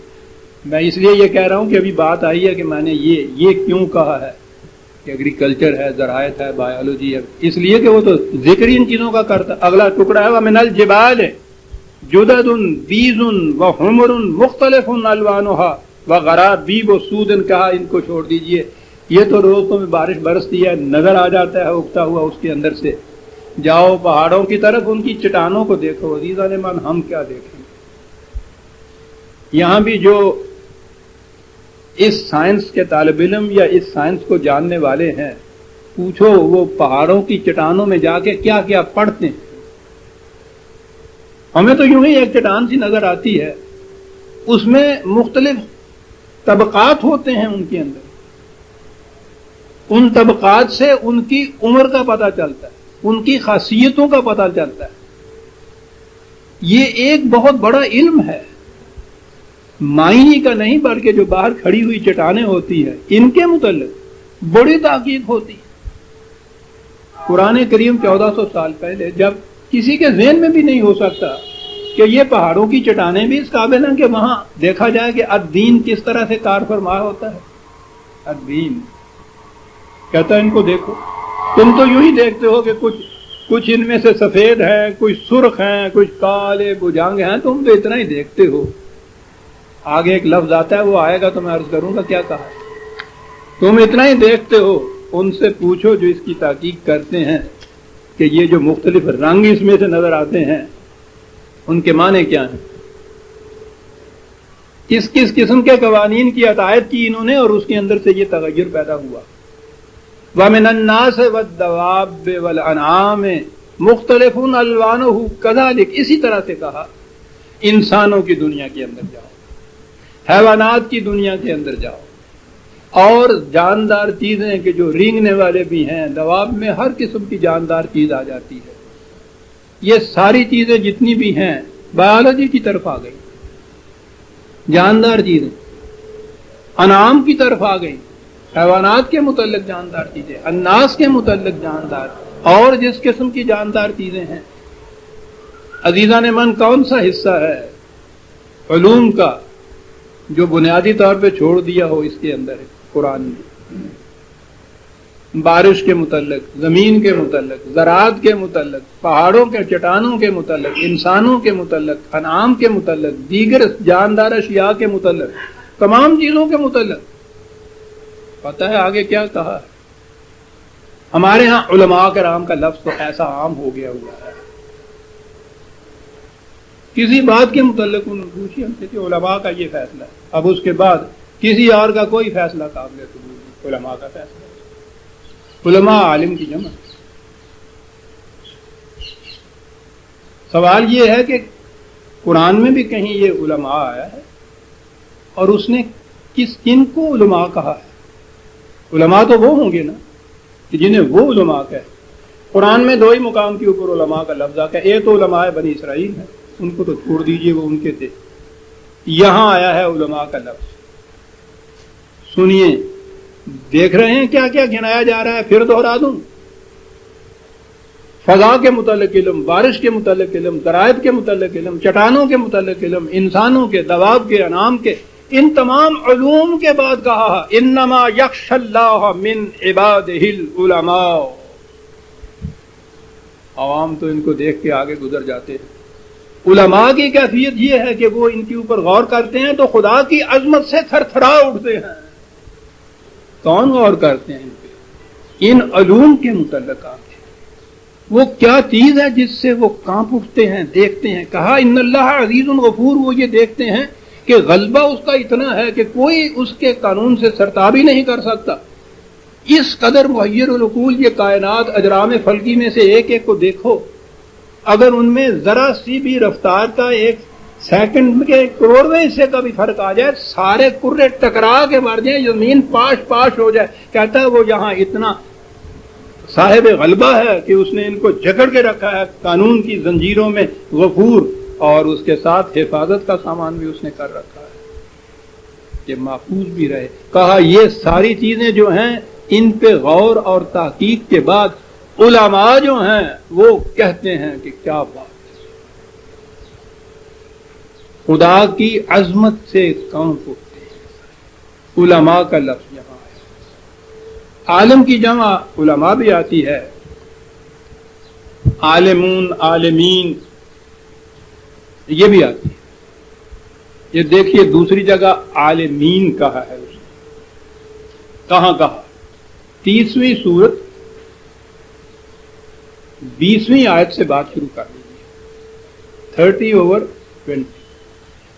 میں اس لیے یہ کہہ رہا ہوں کہ ابھی بات آئی ہے کہ میں نے یہ کیوں کہا ہے کہ ایگریکلچر ہے، زراعت ہے، بایولوجی ہے، اس لیے کہ وہ تو ذکر ان چیزوں کا کرتا. اگلا ٹکڑا ہے وَمِنَ الْجِبَالِ جُدَدٌ بِيضٌ وَحُمُرٌ مُخْتَلِفٌ أَلْوَانُهَا وَغَرَابِيبُ سُودٌ. کہا ان کو چھوڑ دیجئے، یہ تو روزوں میں بارش برستی ہے، نظر آ جاتا ہے اگتا ہوا اس کے اندر سے. جاؤ پہاڑوں کی طرف، ان کی چٹانوں کو دیکھو. عزیزان من، ہم کیا دیکھیں؟ یہاں بھی جو اس سائنس کے طالب علم یا اس سائنس کو جاننے والے ہیں، پوچھو وہ پہاڑوں کی چٹانوں میں جا کے کیا کیا پڑھتے ہیں. ہمیں تو یوں ہی ایک چٹان سی نظر آتی ہے، اس میں مختلف طبقات ہوتے ہیں ان کے اندر. ان طبقات سے ان کی عمر کا پتہ چلتا ہے، ان کی خاصیتوں کا پتہ چلتا ہے. یہ ایک بہت بڑا علم ہے، معنی کا نہیں، بلکہ جو باہر کھڑی ہوئی چٹانیں ہوتی ہیں ان کے متعلق بڑی تحقیق ہوتی ہے. قرآن کریم 1400 سال پہلے، جب کسی کے ذہن میں بھی نہیں ہو سکتا کہ یہ پہاڑوں کی چٹانیں بھی اس قابل ہیں کہ وہاں دیکھا جائے کہ الدین کس طرح سے کار فرما ہوتا ہے. الدین کہتا ہے ان کو دیکھو. تم تو یوں ہی دیکھتے ہو کہ کچھ ان میں سے سفید ہیں، کچھ سرخ ہیں، کچھ کالے بجانگ ہیں. تم تو اتنا ہی دیکھتے ہو. آگے ایک لفظ آتا ہے، وہ آئے گا تو میں عرض کروں گا کیا کہا. تم اتنا ہی دیکھتے ہو. ان سے پوچھو جو اس کی تحقیق کرتے ہیں کہ یہ جو مختلف رنگ اس میں سے نظر آتے ہیں ان کے معنی کیا ہیں، کس کس قسم کے قوانین کی عطایت کی انہوں نے، اور اس کے اندر سے یہ تغیر پیدا ہوا. وَمِنَ النَّاسِ وَالدَّوَابِّ وَالْأَنْعَامِ مُخْتَلِفٌ أَلْوَانُهُ كَذَلِكَ. اسی طرح سے کہا انسانوں کی دنیا کے اندر جاؤ، حیوانات کی دنیا کے اندر جاؤ، اور جاندار چیزیں کہ جو رینگنے والے بھی ہیں. دواب میں ہر قسم کی جاندار چیز آ جاتی ہے. یہ ساری چیزیں جتنی بھی ہیں بایولوجی کی طرف آ گئی، جاندار چیزیں. انعام کی طرف آ گئی، حیوانات کے متعلق جاندار چیزیں، الناس کے متعلق جاندار، اور جس قسم کی جاندار چیزیں ہیں. عزیزان من، کون سا حصہ ہے علوم کا جو بنیادی طور پہ چھوڑ دیا ہو اس کے اندر قرآن نے؟ بارش کے متعلق، زمین کے متعلق، زراعت کے متعلق، پہاڑوں کے چٹانوں کے متعلق، انسانوں کے متعلق، انعام کے متعلق، دیگر جاندار اشیاء کے متعلق، تمام چیزوں کے متعلق. پتہ ہے آگے کیا کہا ہے؟ ہمارے ہاں علماء کرام کا لفظ تو ایسا عام ہو گیا ہوا ہے، کسی بات کے متعلق انہوں نے پوچھی ہم سے کہ علماء کا یہ فیصلہ ہے. اب اس کے بعد کسی اور کا کوئی فیصلہ قابل قبول نہیں، علماء کا فیصلہ. علماء عالم کی جمع. سوال یہ ہے کہ قرآن میں بھی کہیں یہ علماء آیا ہے، اور اس نے کن کو علماء کہا ہے؟ علماء تو وہ ہوں گے نا کہ جنہیں وہ علماء کہے. قرآن میں دو ہی مقام کے اوپر علماء کا لفظ آتا ہے. ایک تو علماء بنی اسرائیل ہے، ان کو تو چھوڑ دیجئے، وہ ان کے تھے. یہاں آیا ہے علماء کا لفظ. سنیے، دیکھ رہے ہیں کیا کیا گنایا جا رہا ہے. پھر دوہرا دوں، فضا کے متعلق علم، بارش کے متعلق علم، زراعت کے متعلق علم، چٹانوں کے متعلق علم، انسانوں کے، دواب کے، انعام کے، ان تمام علوم کے بعد کہا انما یخشی اللہ من عبادہ العلماء. عوام تو ان کو دیکھ کے آگے گزر جاتے ہیں. علماء کی کیفیت یہ ہے کہ وہ ان کے اوپر غور کرتے ہیں تو خدا کی عظمت سے تھر تھرا اٹھتے ہیں. کون غور کرتے ہیں ان پہ؟ ان علوم کے متعلق آتے ہیں. وہ کیا چیز ہے جس سے وہ کانپ اٹھتے ہیں، دیکھتے ہیں. کہا ان اللہ عزیز غفور. وہ یہ دیکھتے ہیں کہ غلبہ اس کا اتنا ہے کہ کوئی اس کے قانون سے سرتابی نہیں کر سکتا. اس قدر محیر العقول یہ کائنات، اجرام فلکی میں سے ایک ایک کو دیکھو، اگر ان میں ذرا سی بھی رفتار کا ایک سیکنڈ کے کروڑویں حصے کا بھی فرق آ جائے، سارے کرے ٹکرا کے مر جائیں، زمین پاش پاش ہو جائے. کہتا ہے وہ یہاں اتنا صاحب غلبہ ہے کہ اس نے ان کو جکڑ کے رکھا ہے قانون کی زنجیروں میں. غفور، اور اس کے ساتھ حفاظت کا سامان بھی اس نے کر رکھا ہے کہ محفوظ بھی رہے. کہا یہ ساری چیزیں جو ہیں ان پہ غور اور تحقیق کے بعد علماء جو ہیں وہ کہتے ہیں کہ کیا بات ہے، خدا کی عظمت سے کانپ اٹھتے علماء کا لفظ یہاں ہے. عالم کی جمع علماء بھی آتی ہے، عالمون، عالمین یہ بھی آتی ہے. یہ دیکھیے دوسری جگہ عالمین کہا ہے، اس نے کہاں کہا؟ 30ویں سورت 20ویں آیت سے بات شروع کر دیجیے. 30/20.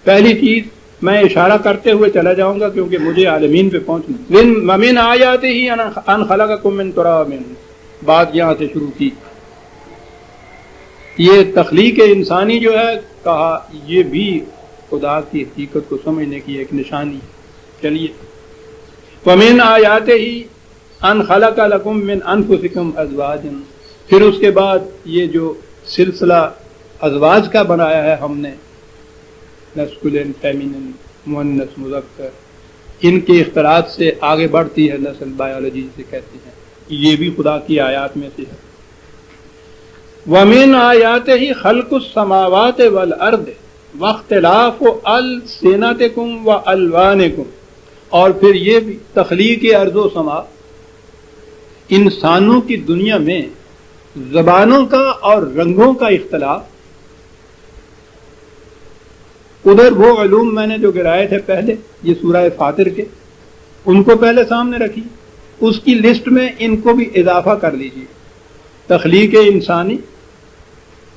پہلی چیز میں اشارہ کرتے ہوئے چلا جاؤں گا کیونکہ مجھے عالمین پہ پہنچنا. وَمِنْ آیَاتِهِ أَنْ خَلَقَكُم مِّن تُرَابٍ، بات یہاں سے شروع کی. یہ تخلیق انسانی جو ہے کہا یہ بھی خدا کی حقیقت کو سمجھنے کی ایک نشانی. چلیے وَمِنْ آیَاتِهِ أَنْ خَلَقَ لَكُم مِّنْ أَنفُسِكُمْ أَزْوَاجًا، پھر اس کے بعد یہ جو سلسلہ ازواج کا بنایا ہے ہم نے، مسکولین، فیمینن، مؤنث، مذکر، ان کے اختلاط سے آگے بڑھتی ہے نسل، بایولوجی سے کہتے ہیں. یہ بھی خدا کی آیات میں سے ہے. وَمِنْ آیَاتِهِ خَلْقُ السَّمَاوَاتِ وَالْأَرْضِ وَاخْتِلَافُ أَلْسِنَتِكُمْ وَأَلْوَانِكُمْ، اور پھر یہ بھی تخلیق ارض و سما، انسانوں کی دنیا میں زبانوں کا اور رنگوں کا اختلاف. ادھر وہ علوم میں نے جو گرائے تھے پہلے، یہ سورہ فاطر کے، ان کو پہلے سامنے رکھی. اس کی لسٹ میں ان کو بھی اضافہ کر لیجیے. تخلیق انسانی،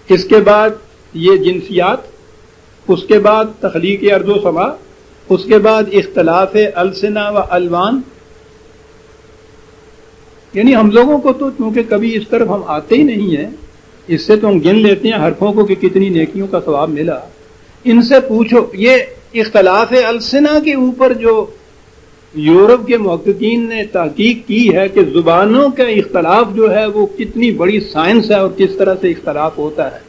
اس کے بعد یہ جنسیات، اس کے بعد تخلیق ارض و سما، اس کے بعد اختلاف السنہ و الوان. یعنی ہم لوگوں کو تو چونکہ کبھی اس طرف ہم آتے ہی نہیں ہیں، اس سے تو ہم گن لیتے ہیں حرفوں کو کہ کتنی نیکیوں کا ثواب ملا. ان سے پوچھو یہ اختلاف السنہ کے اوپر جو یورپ کے محققین نے تحقیق کی ہے کہ زبانوں کا اختلاف جو ہے وہ کتنی بڑی سائنس ہے اور کس طرح سے اختلاف ہوتا ہے.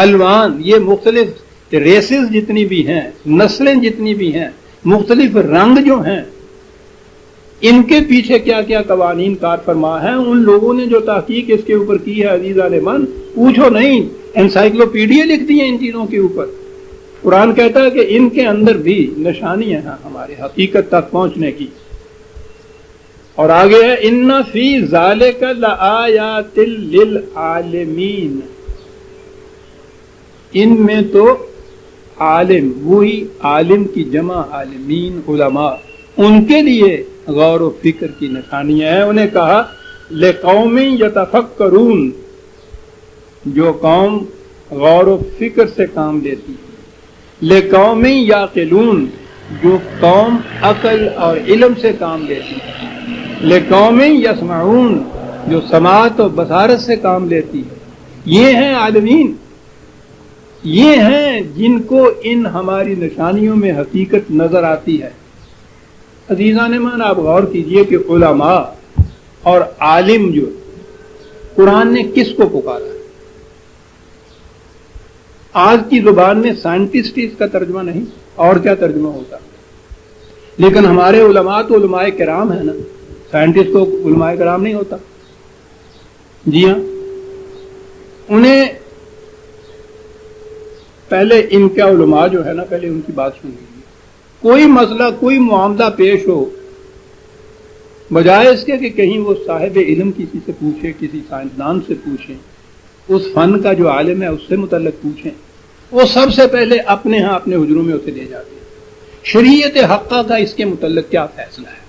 الوان، یہ مختلف ریسز جتنی بھی ہیں، نسلیں جتنی بھی ہیں، مختلف رنگ جو ہیں، ان کے پیچھے کیا کیا قوانین کار فرما ہیں. ان لوگوں نے جو تحقیق اس کے اوپر کی ہے عزیزان من، پوچھو نہیں، انسائکلوپیڈیا لکھ دی ہیں ان چیزوں کے اوپر. قرآن کہتا ہے کہ ان کے اندر بھی نشانیاں ہیں ہمارے حقیقت تک پہنچنے کی. اور آگے ہے ان فی ذالک لآیات للعالمین، ان میں تو عالم، وہی عالم کی جمع عالمین، علماء، ان کے لیے غور و فکر کی نشانیاں ہیں. انہیں کہا لقوم یتفکرون، جو قوم غور و فکر سے کام لیتی ہے. لقوم یعقلون، جو قوم عقل اور علم سے کام لیتی ہے. لقوم یسمعون، جو سماعت و بصارت سے کام لیتی ہے. یہ ہیں عالمین، یہ ہیں جن کو ان ہماری نشانیوں میں حقیقت نظر آتی ہے. عزیزان من، آپ غور کیجئے کہ علماء اور عالم جو قرآن نے کس کو پکارا ہے؟ آج کی زبان میں سائنٹسٹ اس کا ترجمہ نہیں، اور کیا ترجمہ ہوتا؟ لیکن ہمارے علماء تو علماء کرام ہیں نا. سائنٹسٹ کو علماء کرام نہیں ہوتا. جی ہاں، انہیں پہلے ان کا علماء جو ہے نا، پہلے ان کی بات سن لیجیے. کوئی مسئلہ، کوئی معاملہ پیش ہو، بجائے اس کے کہ کہیں وہ صاحب علم کسی سے پوچھے، کسی سائنسدان سے پوچھیں، اس فن کا جو عالم ہے اس سے متعلق پوچھیں، وہ سب سے پہلے اپنے ہاں اپنے حجروں میں اسے لے جاتے ہیں. شریعت حقہ کا اس کے متعلق کیا فیصلہ ہے؟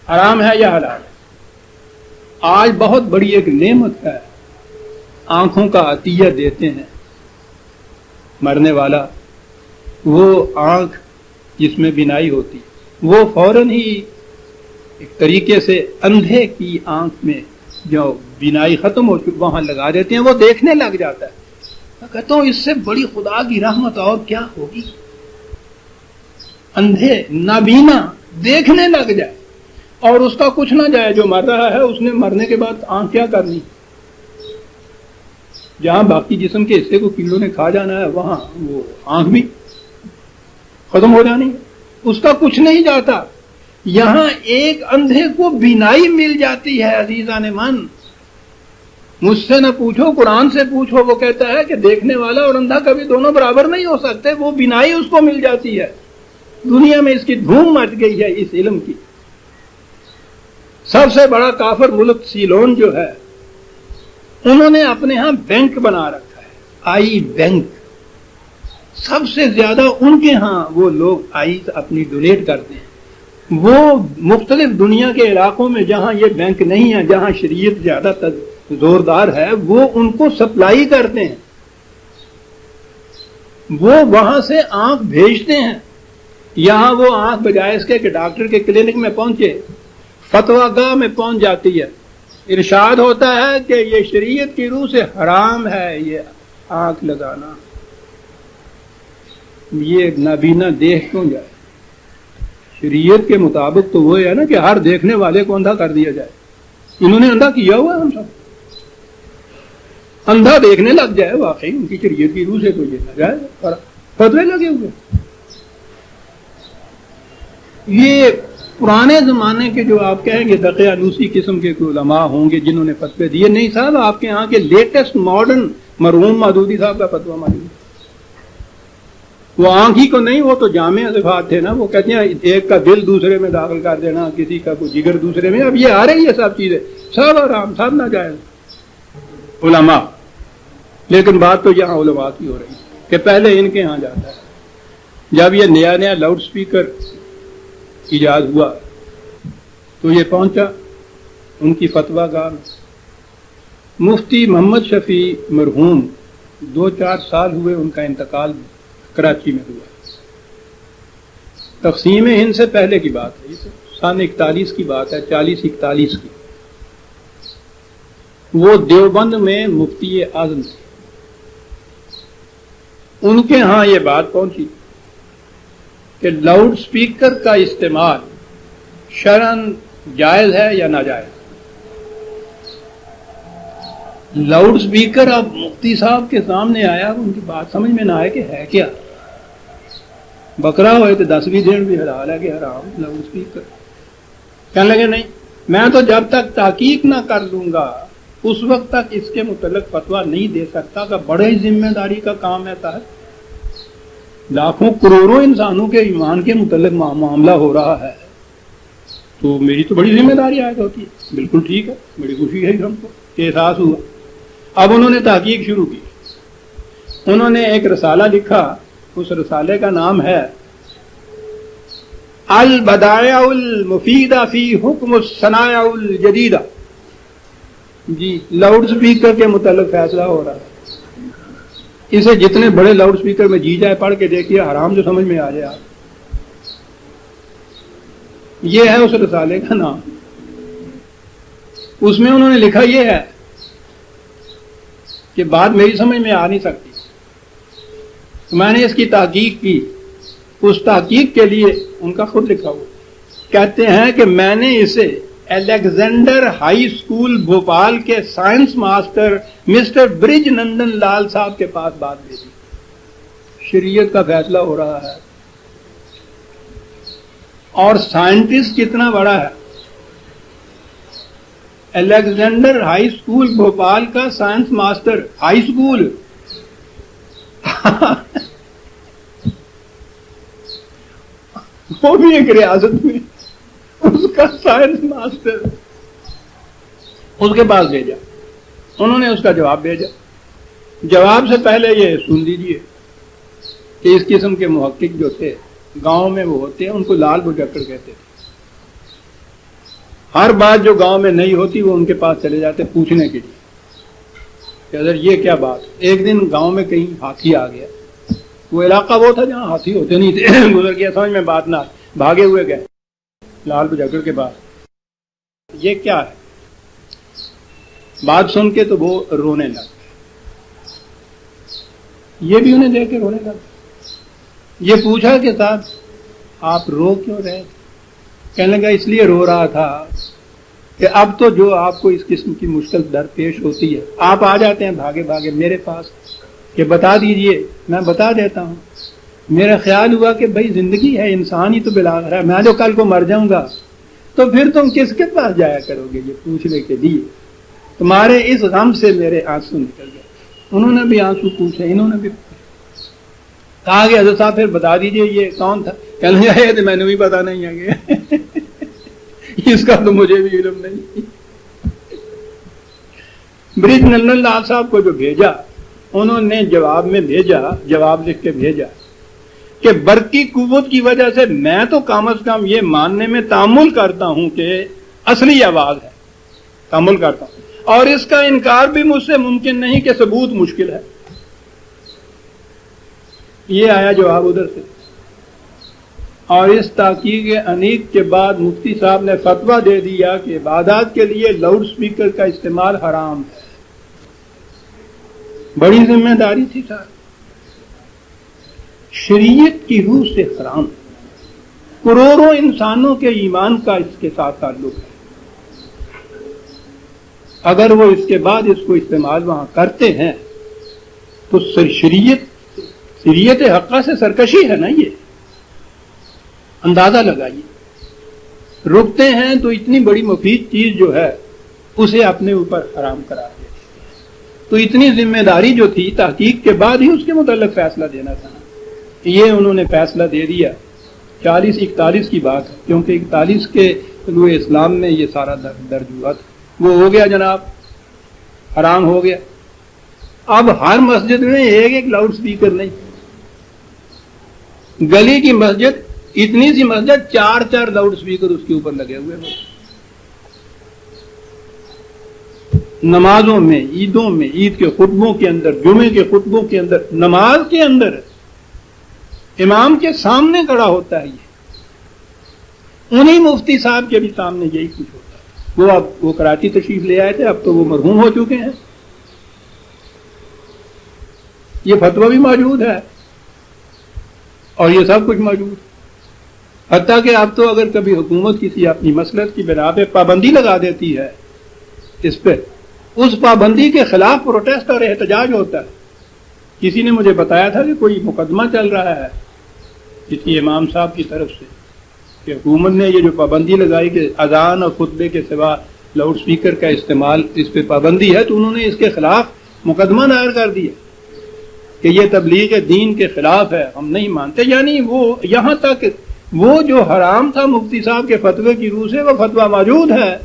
حرام ہے یا حلال ہے؟ آج بہت بڑی ایک نعمت ہے، آنکھوں کا عطیہ دیتے ہیں مرنے والا. وہ آنکھ جس میں بینائی ہوتی، وہ فوراً ہی ایک طریقے سے اندھے کی آنکھ میں جو بینائی ختم ہو چکی وہاں لگا دیتے ہیں، وہ دیکھنے لگ جاتا ہے. میں کہتا ہوں اس سے بڑی خدا کی رحمت اور کیا ہوگی؟ اندھے نابینا دیکھنے لگ جائے اور اس کا کچھ نہ جائے. جو مر رہا ہے اس نے مرنے کے بعد آنکھ کیا کرنی؟ جہاں باقی جسم کے حصے کو کیڑوں نے کھا جانا ہے وہاں وہ آنکھ بھی ختم ہو جانی ہے، اس کا کچھ نہیں جاتا. یہاں ایک اندھے کو بینائی مل جاتی ہے. عزیزان من، مجھ سے نہ پوچھو، قرآن سے پوچھو. وہ کہتا ہے کہ دیکھنے والا اور اندھا کبھی دونوں برابر نہیں ہو سکتے. وہ بینائی اس کو مل جاتی ہے. دنیا میں اس کی دھوم مچ گئی ہے اس علم کی. سب سے بڑا کافر ملک سیلون جو ہے انہوں نے اپنے ہاں بینک بنا رکھا ہے, آئی بینک. سب سے زیادہ ان کے ہاں وہ لوگ آئی اپنی ڈونیٹ کرتے ہیں. وہ مختلف دنیا کے علاقوں میں جہاں یہ بینک نہیں ہے, جہاں شریعت زیادہ زوردار ہے, وہ ان کو سپلائی کرتے ہیں. وہ وہاں سے آنکھ بھیجتے ہیں. یہاں وہ آنکھ بجائے اس کے کہ ڈاکٹر کے کلینک میں پہنچے, فتویٰ گاہ میں پہنچ جاتی ہے. ارشاد ہوتا ہے کہ یہ شریعت کی روح سے حرام ہے یہ آنکھ لگانا. یہ نابینا دیکھ کیوں جائے؟ شریعت کے مطابق تو وہ ہے نا کہ ہر دیکھنے والے کو اندھا کر دیا جائے. انہوں نے اندھا کیا ہوا ہے, ہم سب اندھا دیکھنے لگ جائے. واقعی ان کی شریعت کی روح سے تو یہ نہ جائے, فتوے لگے ہوئے. یہ پرانے زمانے کے جو آپ کہیں گے دقیانوسی قسم کے علماء ہوں گے جنہوں نے فتوے دیے. نہیں صاحب, آپ کے یہاں کے لیٹسٹ ماڈرن مرحوم مودودی صاحب کا فتویٰ موجود ہے. وہ آنکھ ہی کو نہیں, وہ تو جامع صفات تھے نا. وہ کہتے ہیں ایک کا دل دوسرے میں داخل کر دینا, کسی کا کوئی جگر دوسرے میں. اب یہ آ رہی ہے سب چیزیں, سب آرام سب نہ جائے علماء. لیکن بات تو یہاں علماء کی ہو رہی ہے کہ پہلے ان کے ہاں جاتا ہے. جب یہ نیا نیا لاؤڈ سپیکر ایجاد ہوا تو یہ پہنچا ان کی فتویٰ گاہ میں. مفتی محمد شفیع مرحوم 2-4 سال ہوئے ان کا انتقال کراچی میں ہوا. تقسیم ہند سے پہلے کی بات ہے, سن 41 کی بات ہے, 40-41 کی. وہ دیوبند میں مفتی اعظم تھے. ان کے ہاں یہ بات پہنچی کہ لاؤڈ سپیکر کا استعمال شرعاً جائز ہے یا ناجائز. لاؤڈ سپیکر اب مفتی صاحب کے سامنے آیا, ان کی بات سمجھ میں نہ آئے کہ ہے کیا. بکرا ہوئے تو 10 دن بھی حلال ہے کہ حرام لاؤڈ سپیکر. کہنے لگے نہیں, میں تو جب تک تحقیق نہ کر لوں گا اس وقت تک اس کے متعلق فتویٰ نہیں دے سکتا. کہ بڑے ذمہ داری کا کام ہے صاحب, لاکھوں کروڑوں انسانوں کے ایمان کے متعلق معاملہ ہو رہا ہے, تو میری تو بڑی ذمہ داری عائد ہوتی ہے. بالکل ٹھیک ہے, بڑی خوشی ہے ہم کو کہ احساس ہوا. اب انہوں نے تحقیق شروع کی. انہوں نے ایک رسالہ لکھا, اس رسالے کا نام ہے البدائع المفیدہ فی حکم الصنائع الجدیدہ. جی, لاؤڈ سپیکر کے متعلق فیصلہ ہو رہا ہے. اسے جتنے بڑے لاؤڈ سپیکر میں جی جائے پڑھ کے دیکھیے, حرام جو سمجھ میں آ جائے آپ. یہ ہے اس رسالے کا نام. اس میں انہوں نے لکھا یہ ہے کہ بات میری سمجھ میں آ نہیں سکتی, میں نے اس کی تحقیق کی. اس تحقیق کے لیے ان کا خود لکھا ہوا, کہتے ہیں کہ میں نے اسے الیگزینڈر ہائی اسکول بھوپال کے سائنس ماسٹر مسٹر برج نندن لال صاحب کے پاس بات بھیجی. شریعت کا فیصلہ ہو رہا ہے اور سائنٹسٹ کتنا بڑا ہے. الیگزینڈر ہائی اسکول بھوپال کا سائنس ماسٹر, ہائی اسکول وہ بھی ایک ریاست میں, اس کا سائنس ماسٹر اس کے پاس بھیجا. انہوں نے اس کا جواب بھیجا. جواب سے پہلے یہ سن لیجیے کہ اس قسم کے محقق جو تھے گاؤں میں وہ ہوتے ہیں, ان کو لال بجکڑ کہتے تھے. ہر بات جو گاؤں میں نہیں ہوتی وہ ان کے پاس چلے جاتے پوچھنے کے لیے کہ اگر یہ کیا بات. ایک دن گاؤں میں کہیں ہاتھی آ گیا. وہ علاقہ وہ تھا جہاں ہاتھی ہوتے نہیں تھے. گزر گیا, سمجھ میں بات نہ, بھاگے ہوئے گئے لال بجکڑ کے پاس. یہ کیا ہے؟ بات سن کے تو وہ رونے لگ گئے. یہ بھی انہیں دیکھ کے رونے لگ گئے. یہ پوچھا کہ صاحب آپ رو کیوں رہے؟ کہنے لگا اس لیے رو رہا تھا کہ اب تو جو آپ کو اس قسم کی مشکل درپیش ہوتی ہے آپ آ جاتے ہیں بھاگے بھاگے میرے پاس کہ بتا دیجئے, میں بتا دیتا ہوں. میرا خیال ہوا کہ بھائی زندگی ہے, انسان ہی تو بالآخر ہے, میں جو کل کو مر جاؤں گا تو پھر تم کس کے پاس جایا کرو گے یہ پوچھنے کے لیے. تمہارے اس غم سے میرے آنسو نکل گئے. انہوں نے بھی آنسو پوچھے, انہوں نے بھی کہا کہ حضرت صاحب پھر بتا دیجئے یہ کون تھا. کہنے لگا تو میں نے بھی پتا نہیں ہے کہ اس کا تو مجھے بھی علم نہیں. برج نندن لال صاحب کو جو بھیجا انہوں نے جواب میں بھیجا، جواب لکھ کے بھیجا کہ برقی قوت کی وجہ سے میں تو کم از کم یہ ماننے میں تامل کرتا ہوں کہ اصلی آواز ہے، تامل کرتا ہوں، اور اس کا انکار بھی مجھ سے ممکن نہیں کہ ثبوت مشکل ہے. یہ آیا جواب ادھر سے. اور اس تحقیق انیق کے بعد مفتی صاحب نے فتویٰ دے دیا کہ عبادات کے لیے لاؤڈ سپیکر کا استعمال حرام ہے. بڑی ذمہ داری تھی صاحب، شریعت کی روح سے حرام، کروڑوں انسانوں کے ایمان کا اس کے ساتھ تعلق ہے. اگر وہ اس کے بعد اس کو استعمال وہاں کرتے ہیں تو شریعت حقہ سے سرکشی ہے نا. یہ اندازہ لگائیے، رکتے ہیں تو اتنی بڑی مفید چیز جو ہے اسے اپنے اوپر حرام قرار دے. تو اتنی ذمہ داری جو تھی تحقیق کے بعد ہی اس کے متعلق فیصلہ دینا تھا. یہ انہوں نے فیصلہ دے دیا. 40-41 کی بات ہے، کیونکہ 41 کے طلوع اسلام میں یہ سارا درج ہوا تھا. وہ ہو گیا جناب، حرام ہو گیا. اب ہر مسجد میں ایک لاؤڈ سپیکر نہیں. گلی کی مسجد، اتنی سی مسجد، 4 لاؤڈ سپیکر اس کے اوپر لگے ہوئے ہیں. نمازوں میں، عیدوں میں، عید کے خطبوں کے اندر، جمعے کے خطبوں کے اندر، نماز کے اندر امام کے سامنے کھڑا ہوتا ہے. یہ انہی مفتی صاحب کے بھی سامنے یہی کچھ ہوتا ہے. وہ اب وہ کراچی تشریف لے آئے تھے، اب تو وہ مرحوم ہو چکے ہیں. یہ فتویٰ بھی موجود ہے اور یہ سب کچھ موجود ہے. حتیٰ کہ اب تو اگر کبھی حکومت کسی اپنی مصلحت کی بنا پہ پابندی لگا دیتی ہے اس پہ، اس پابندی کے خلاف پروٹیسٹ اور احتجاج ہوتا ہے. کسی نے مجھے بتایا تھا کہ کوئی مقدمہ چل رہا ہے کسی امام صاحب کی طرف سے کہ حکومت نے یہ جو پابندی لگائی کہ اذان اور خطبے کے سوا لاؤڈ سپیکر کا استعمال، اس پہ پابندی ہے، تو انہوں نے اس کے خلاف مقدمہ دائر کر دیا کہ یہ تبلیغ دین کے خلاف ہے، ہم نہیں مانتے. یعنی وہ یہاں تک وہ جو حرام تھا مفتی صاحب کے فتوے کی روح سے، وہ فتویٰ موجود ہے.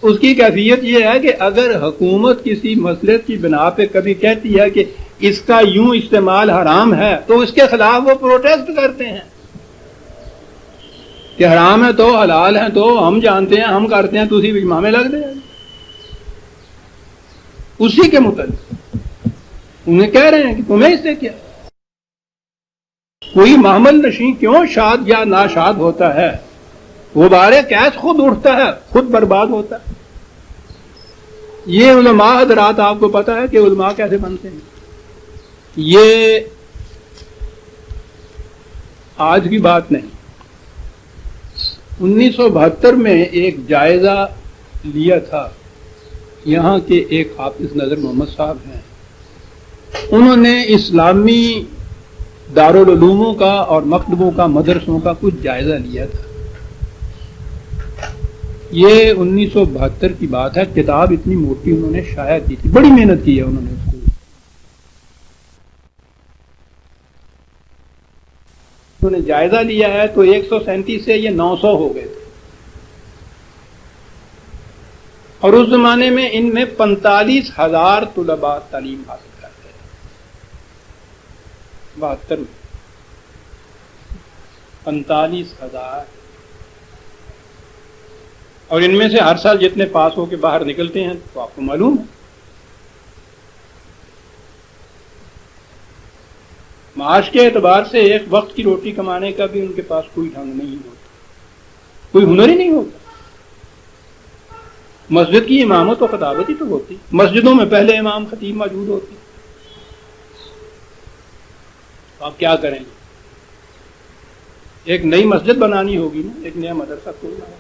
اس کی کیفیت یہ ہے کہ اگر حکومت کسی مصلحت کی بنا پہ کبھی کہتی ہے کہ اس کا یوں استعمال حرام ہے تو اس کے خلاف وہ پروٹیسٹ کرتے ہیں کہ حرام ہے تو حلال ہے تو ہم جانتے ہیں، ہم کرتے ہیں، تو اسی اجماع میں لگ دیں. اسی کے متعلق انہیں کہہ رہے ہیں کہ تمہیں اس سے کیا. کوئی محمل نشین کیوں شاد یا ناشاد ہوتا ہے، وہ بارے کیس خود اٹھتا ہے، خود برباد ہوتا ہے. یہ علماء حضرات، آپ کو پتا ہے کہ علماء کیسے بنتے ہیں. یہ آج کی بات نہیں. 1972 میں ایک جائزہ لیا تھا. یہاں کے ایک حافظ نظر محمد صاحب ہیں، انہوں نے اسلامی دارالعلوموں کا اور مکتبوں کا، مدرسوں کا کچھ جائزہ لیا تھا. یہ 1972 کی بات ہے. کتاب اتنی موٹی انہوں نے شائع کی تھی، بڑی محنت کی ہے انہوں نے اس کو. انہوں نے جائزہ لیا ہے تو 137 سے یہ 900 ہو گئے تھے. اور اس زمانے میں ان میں 45,000 طلباء تعلیم حاصل کرتے ہیں. 72 میں 45,000، اور ان میں سے ہر سال جتنے پاس ہو کے باہر نکلتے ہیں تو آپ کو معلوم ہے. معاش کے اعتبار سے ایک وقت کی روٹی کمانے کا بھی ان کے پاس کوئی ڈھنگ نہیں ہوتا، کوئی ہنر ہی نہیں ہوتا. مسجد کی امامت و خطابت ہی تو ہوتی، مسجدوں میں پہلے امام خطیب موجود ہوتی. آپ کیا کریں گے؟ ایک نئی مسجد بنانی ہوگی نا، ایک نیا مدرسہ کھولنا ہوگا.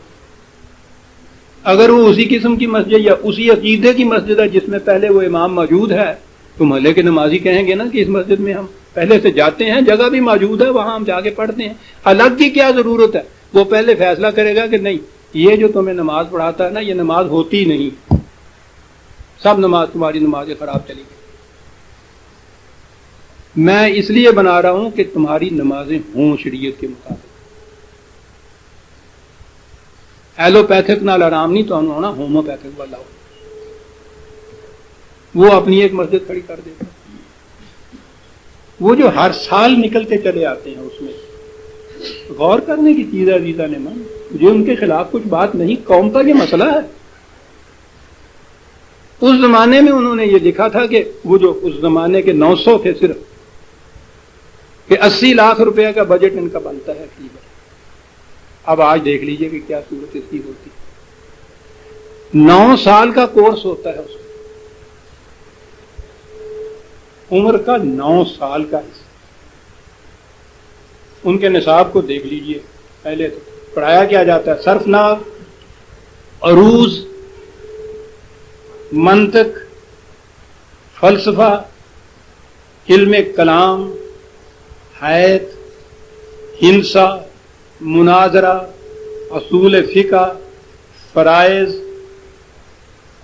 اگر وہ اسی قسم کی مسجد یا اسی عقیدے کی مسجد ہے جس میں پہلے وہ امام موجود ہے تو محلے کے نمازی کہیں گے نا کہ اس مسجد میں ہم پہلے سے جاتے ہیں، جگہ بھی موجود ہے، وہاں ہم جا کے پڑھتے ہیں. الگ کی کیا ضرورت ہے؟ وہ پہلے فیصلہ کرے گا کہ نہیں، یہ جو تمہیں نماز پڑھاتا ہے نا، یہ نماز ہوتی نہیں، سب نماز تمہاری نمازیں خراب چلی گئی. میں اس لیے بنا رہا ہوں کہ تمہاری نمازیں ہوں شریعت کے مطابق. ایلوپیتھک نال آرام نہیں تو ہونا، ہوموپیتھک والا ہو، وہ اپنی ایک مسجد کھڑی کر دیتا. وہ جو ہر سال نکلتے چلے آتے ہیں اس میں غور کرنے کی چیز ہے عزیزہ نے من. مجھے ان کے خلاف کچھ بات نہیں، قوم کا یہ مسئلہ ہے. اس زمانے میں انہوں نے یہ لکھا تھا کہ وہ جو اس زمانے کے 900 تھے صرف، کہ 80 لاکھ روپے کا بجٹ ان کا بنتا ہے فی بار. اب آج دیکھ لیجئے کہ کیا صورت اس کی ہوتی. 9 سال کا کورس ہوتا ہے اس میں، عمر کا 9 سال کا حصہ. ان کے نصاب کو دیکھ لیجئے. پہلے تو پڑھایا کیا جاتا ہے صرف نحو، عروض، منطق، فلسفہ، علم کلام، حیات، ہندسہ، مناظرہ، اصول فقہ، فرائض،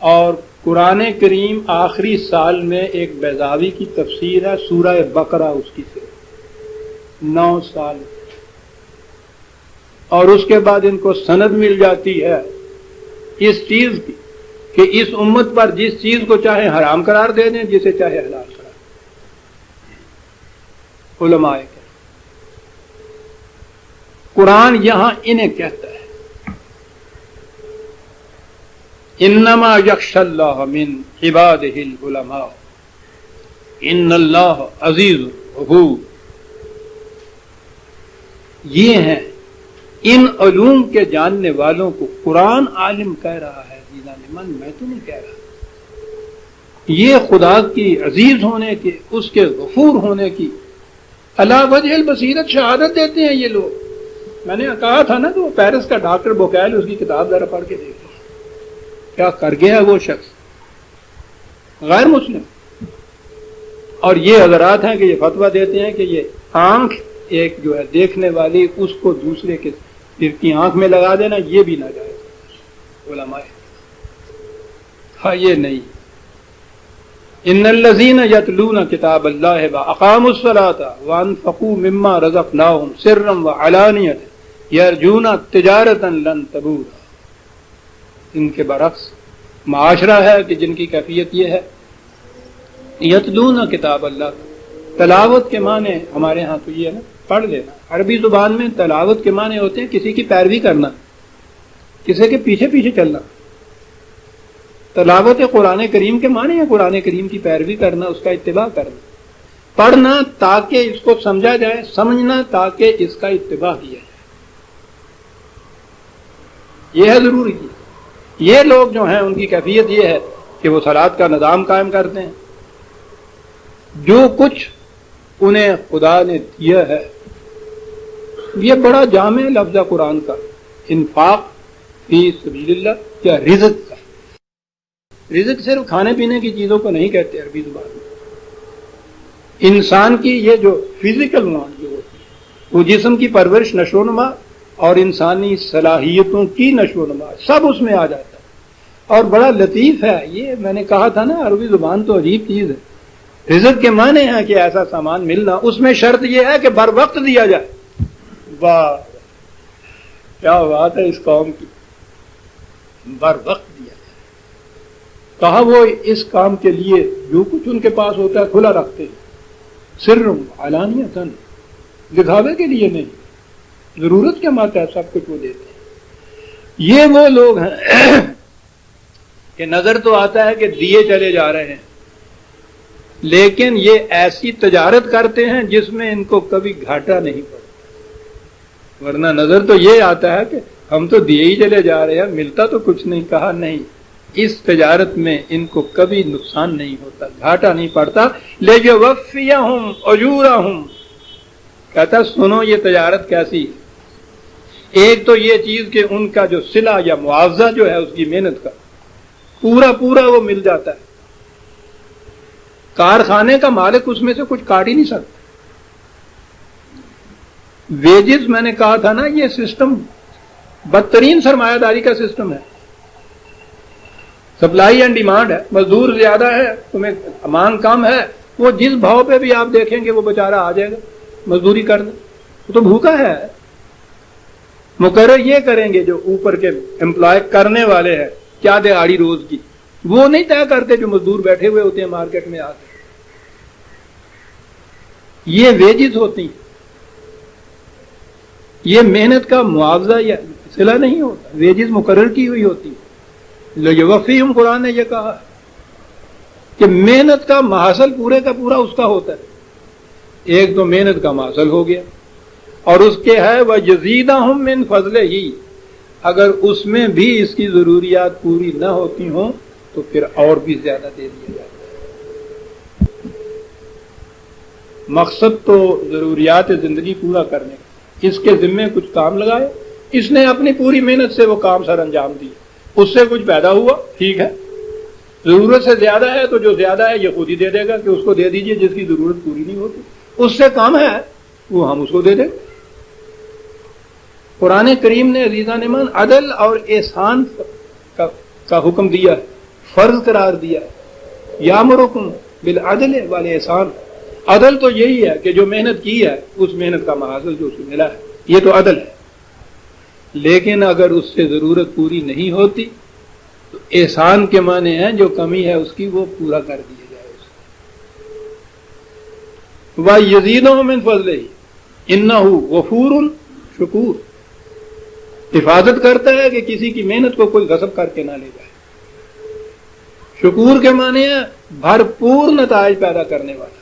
اور قرآن کریم آخری سال میں ایک بیضاوی کی تفسیر ہے سورہ بقرہ اس کی صرف 9 سال. اور اس کے بعد ان کو سند مل جاتی ہے اس چیز کی کہ اس امت پر جس چیز کو چاہے حرام قرار دے دیں، جسے چاہے حلال قرار دیں. علماء کے قرآن یہاں انہیں کہتا ہے انما یخشی اللہ من عبادہ العلماء ان اللہ عزیز غفور. یہ ہیں ان علوم کے جاننے والوں کو قرآن عالم کہہ رہا ہے. من میں تو نہیں کہہ رہا. یہ خدا کی عزیز ہونے کے، اس کے غفور ہونے کی علی وجہ البصیرت شہادت دیتے ہیں یہ لوگ. میں نے کہا تھا نا کہ وہ پیرس کا ڈاکٹر بوکیل، اس کی کتاب ذرا پڑھ کے دیکھیں کیا کر گیا وہ شخص غیر مسلم. اور یہ حضرات ہیں کہ یہ فتویٰ دیتے ہیں کہ یہ آنکھ ایک جو ہے دیکھنے والی، اس کو دوسرے کے پھر کی آنکھ میں لگا دینا یہ بھی نہ جائے. علماء ہاں یہ نہیں. ان الذین یتلون کتاب اللہ واقاموا الصلاۃ وانفقوا مما رزقناہم سرا وعلانیۃ یرجون تجارتا لن تبور. ان کے برعکس معاشرہ ہے کہ جن کی کیفیت یہ ہے یتلون کتاب اللہ. تلاوت کے معنی ہمارے ہاں تو یہ ہے نا پڑھ لینا. عربی زبان میں تلاوت کے معنی ہوتے ہیں کسی کی پیروی کرنا، کسی کے پیچھے پیچھے چلنا. تلاوت قرآن کریم کے معنی ہے قرآن کریم کی پیروی کرنا، اس کا اتباع کرنا. پڑھنا تاکہ اس کو سمجھا جائے، سمجھنا تاکہ اس کا اتباع کیا جائے. یہ ہے ضروری. یہ لوگ جو ہیں ان کی کیفیت یہ ہے کہ وہ صلاۃ کا نظام قائم کرتے ہیں. جو کچھ انہیں خدا نے دیا ہے، یہ بڑا جامع لفظ ہے قرآن کا، انفاق فی سبیل اللہ یا رزق کا. رزق صرف کھانے پینے کی چیزوں کو نہیں کہتے عربی زبان میں. انسان کی یہ جو فزیکل وانٹ جو ہوتی ہے، وہ جسم کی پرورش، نشو و نما اور انسانی صلاحیتوں کی نشو و نما سب اس میں آ جاتا ہے. اور بڑا لطیف ہے یہ، میں نے کہا تھا نا عربی زبان تو عجیب چیز ہے. رزق کے معنی ہے کہ ایسا سامان ملنا، اس میں شرط یہ ہے کہ بر وقت دیا جائے. واہ کیا بات ہے اس قوم کی، بر وقت دیا جائے. کہا وہ اس کام کے لیے جو کچھ ان کے پاس ہوتا ہے کھلا رکھتے ہیں، سرم علانیتاً، دکھاوے کے لیے نہیں، ضرورت کے ماتحت سب کچھ وہ دیتے ہیں. یہ وہ لوگ ہیں کہ نظر تو آتا ہے کہ دیے چلے جا رہے ہیں، لیکن یہ ایسی تجارت کرتے ہیں جس میں ان کو کبھی گھاٹا نہیں پڑتا. ورنہ نظر تو یہ آتا ہے کہ ہم تو دیے ہی چلے جا رہے ہیں، ملتا تو کچھ نہیں. کہا نہیں، اس تجارت میں ان کو کبھی نقصان نہیں ہوتا، گھاٹا نہیں پڑتا. لیوفیہم اجورہم، کہتا سنو یہ تجارت کیسی ہے. ایک تو یہ چیز کہ ان کا جو صلہ یا معاوضہ جو ہے اس کی محنت کا پورا پورا وہ مل جاتا ہے. کارخانے کا مالک اس میں سے کچھ کاٹ ہی نہیں سکتا. ویجز میں نے کہا تھا نا یہ سسٹم بدترین سرمایہ داری کا سسٹم ہے. سپلائی اینڈ ڈیمانڈ ہے، مزدور زیادہ ہے، تمہیں مانگ کم ہے، وہ جس بھاؤ پہ بھی آپ دیکھیں گے وہ بیچارہ آ جائے گا مزدوری کرنے، وہ تو بھوکا ہے. مقرر یہ کریں گے جو اوپر کے امپلائے کرنے والے ہیں کیا دہاڑی روز کی، وہ نہیں طے کرتے جو مزدور بیٹھے ہوئے ہوتے ہیں مارکیٹ میں آ کے. یہ ویجز ہوتی ہیں، یہ محنت کا معاوضہ یا صلہ نہیں ہوتا، ویجز مقرر کی ہوئی ہوتی ہے. وفیہم قرآن نے یہ کہا کہ محنت کا محصل پورے کا پورا اس کا ہوتا ہے. ایک تو محنت کا محصل ہو گیا اور اس کے ہے وَيَزِيدَهُم مِّن فَضْلِهِ، اگر اس میں بھی اس کی ضروریات پوری نہ ہوتی ہوں تو پھر اور بھی زیادہ دے دیا جاتا ہے. مقصد تو ضروریات زندگی پورا کرنے کا، اس کے ذمے کچھ کام لگائے، اس نے اپنی پوری محنت سے وہ کام سر انجام دی، اس سے کچھ پیدا ہوا ٹھیک ہے، ضرورت سے زیادہ ہے تو جو زیادہ ہے یہ خود ہی دے دے گا کہ اس کو دے دیجئے جس کی ضرورت پوری نہیں ہوتی، اس سے کم ہے وہ ہم اس کو دے دیں. قرآن کریم نے عزیزان ایمان عدل اور احسان کا حکم دیا ہے، فرض قرار دیا ہے. یامرکم بالعدل والاحسان، عدل تو یہی ہے کہ جو محنت کی ہے اس محنت کا محاصل جو اسے ملا ہے، یہ تو عدل ہے. لیکن اگر اس سے ضرورت پوری نہیں ہوتی تو احسان کے معنی ہیں جو کمی ہے اس کی وہ پورا کر دیا جائے. وَيَزِيدُهُم مِّن فَضْلِهِ إِنَّهُ غَفُورٌ شَكُورٌ، حفاظت کرتا ہے کہ کسی کی محنت کو کوئی غصب کر کے نہ لے جائے. شکور کے معنی ہے بھرپور نتائج پیدا کرنے والا،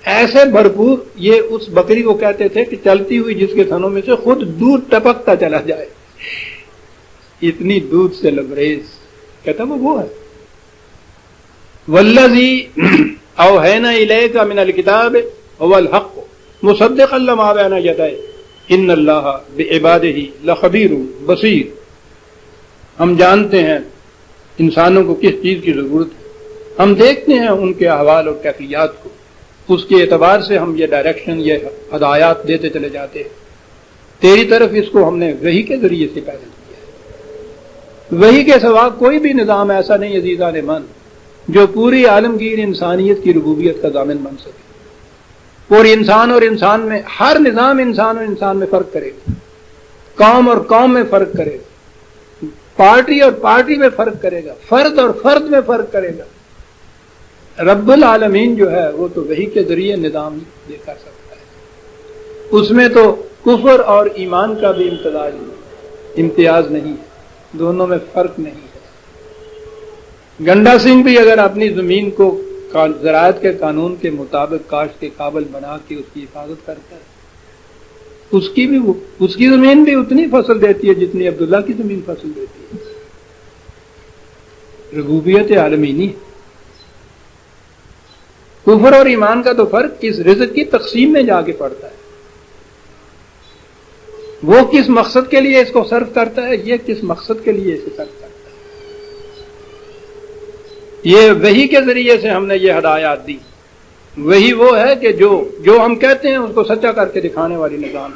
ایسے بھرپور، یہ اس بکری کو کہتے تھے کہ چلتی ہوئی جس کے تھنوں میں سے خود دودھ ٹپکتا چلا جائے، اتنی دودھ سے لبریز، کہتا وہ ہے. والذی اوحینا الیک من الکتاب هو الحق مصدقا لما بین یدیہ ان اللہ بعبادہ لخبیر بصیر. ہم جانتے ہیں انسانوں کو کس چیز کی ضرورت ہے، ہم دیکھتے ہیں ان کے احوال اور کیفیات کو، اس کے اعتبار سے ہم یہ ڈائریکشن، یہ ہدایات دیتے چلے جاتے ہیں. تیری طرف اس کو ہم نے وحی کے ذریعے سے پیدا کیا ہے. وحی کے سوا کوئی بھی نظام ایسا نہیں عزیزان ایمان جو پوری عالمگیر انسانیت کی ربوبیت کا ضامن بن سکے. پوری انسان اور انسان میں، ہر نظام انسان اور انسان میں فرق کرے گا، قوم اور قوم میں فرق کرے گا، پارٹی اور پارٹی میں فرق کرے گا، فرد اور فرد میں فرق کرے گا. رب العالمین جو ہے وہ تو وحی کے ذریعے نظام دے کر سکتا ہے. اس میں تو کفر اور ایمان کا بھی امتیاز نہیں ہے، دونوں میں فرق نہیں ہے. گنڈا سنگھ بھی اگر اپنی زمین کو زراعت کے قانون کے مطابق کاشت کے قابل بنا کے اس کی حفاظت کرتا ہے، اس کی زمین بھی اتنی فصل دیتی ہے جتنی عبداللہ کی زمین فصل دیتی ہے. ربوبیت عالمینی. کفر اور ایمان کا تو فرق کس رزق کی تقسیم میں جا کے پڑتا ہے. وہ کس مقصد کے لیے اس کو صرف کرتا ہے، یہ کس مقصد کے لیے اسے صرف کرتا ہے. یہ وحی کے ذریعے سے ہم نے یہ ہدایات دی. وہی وہ ہے کہ جو ہم کہتے ہیں اس کو سچا کر کے دکھانے والی نظام.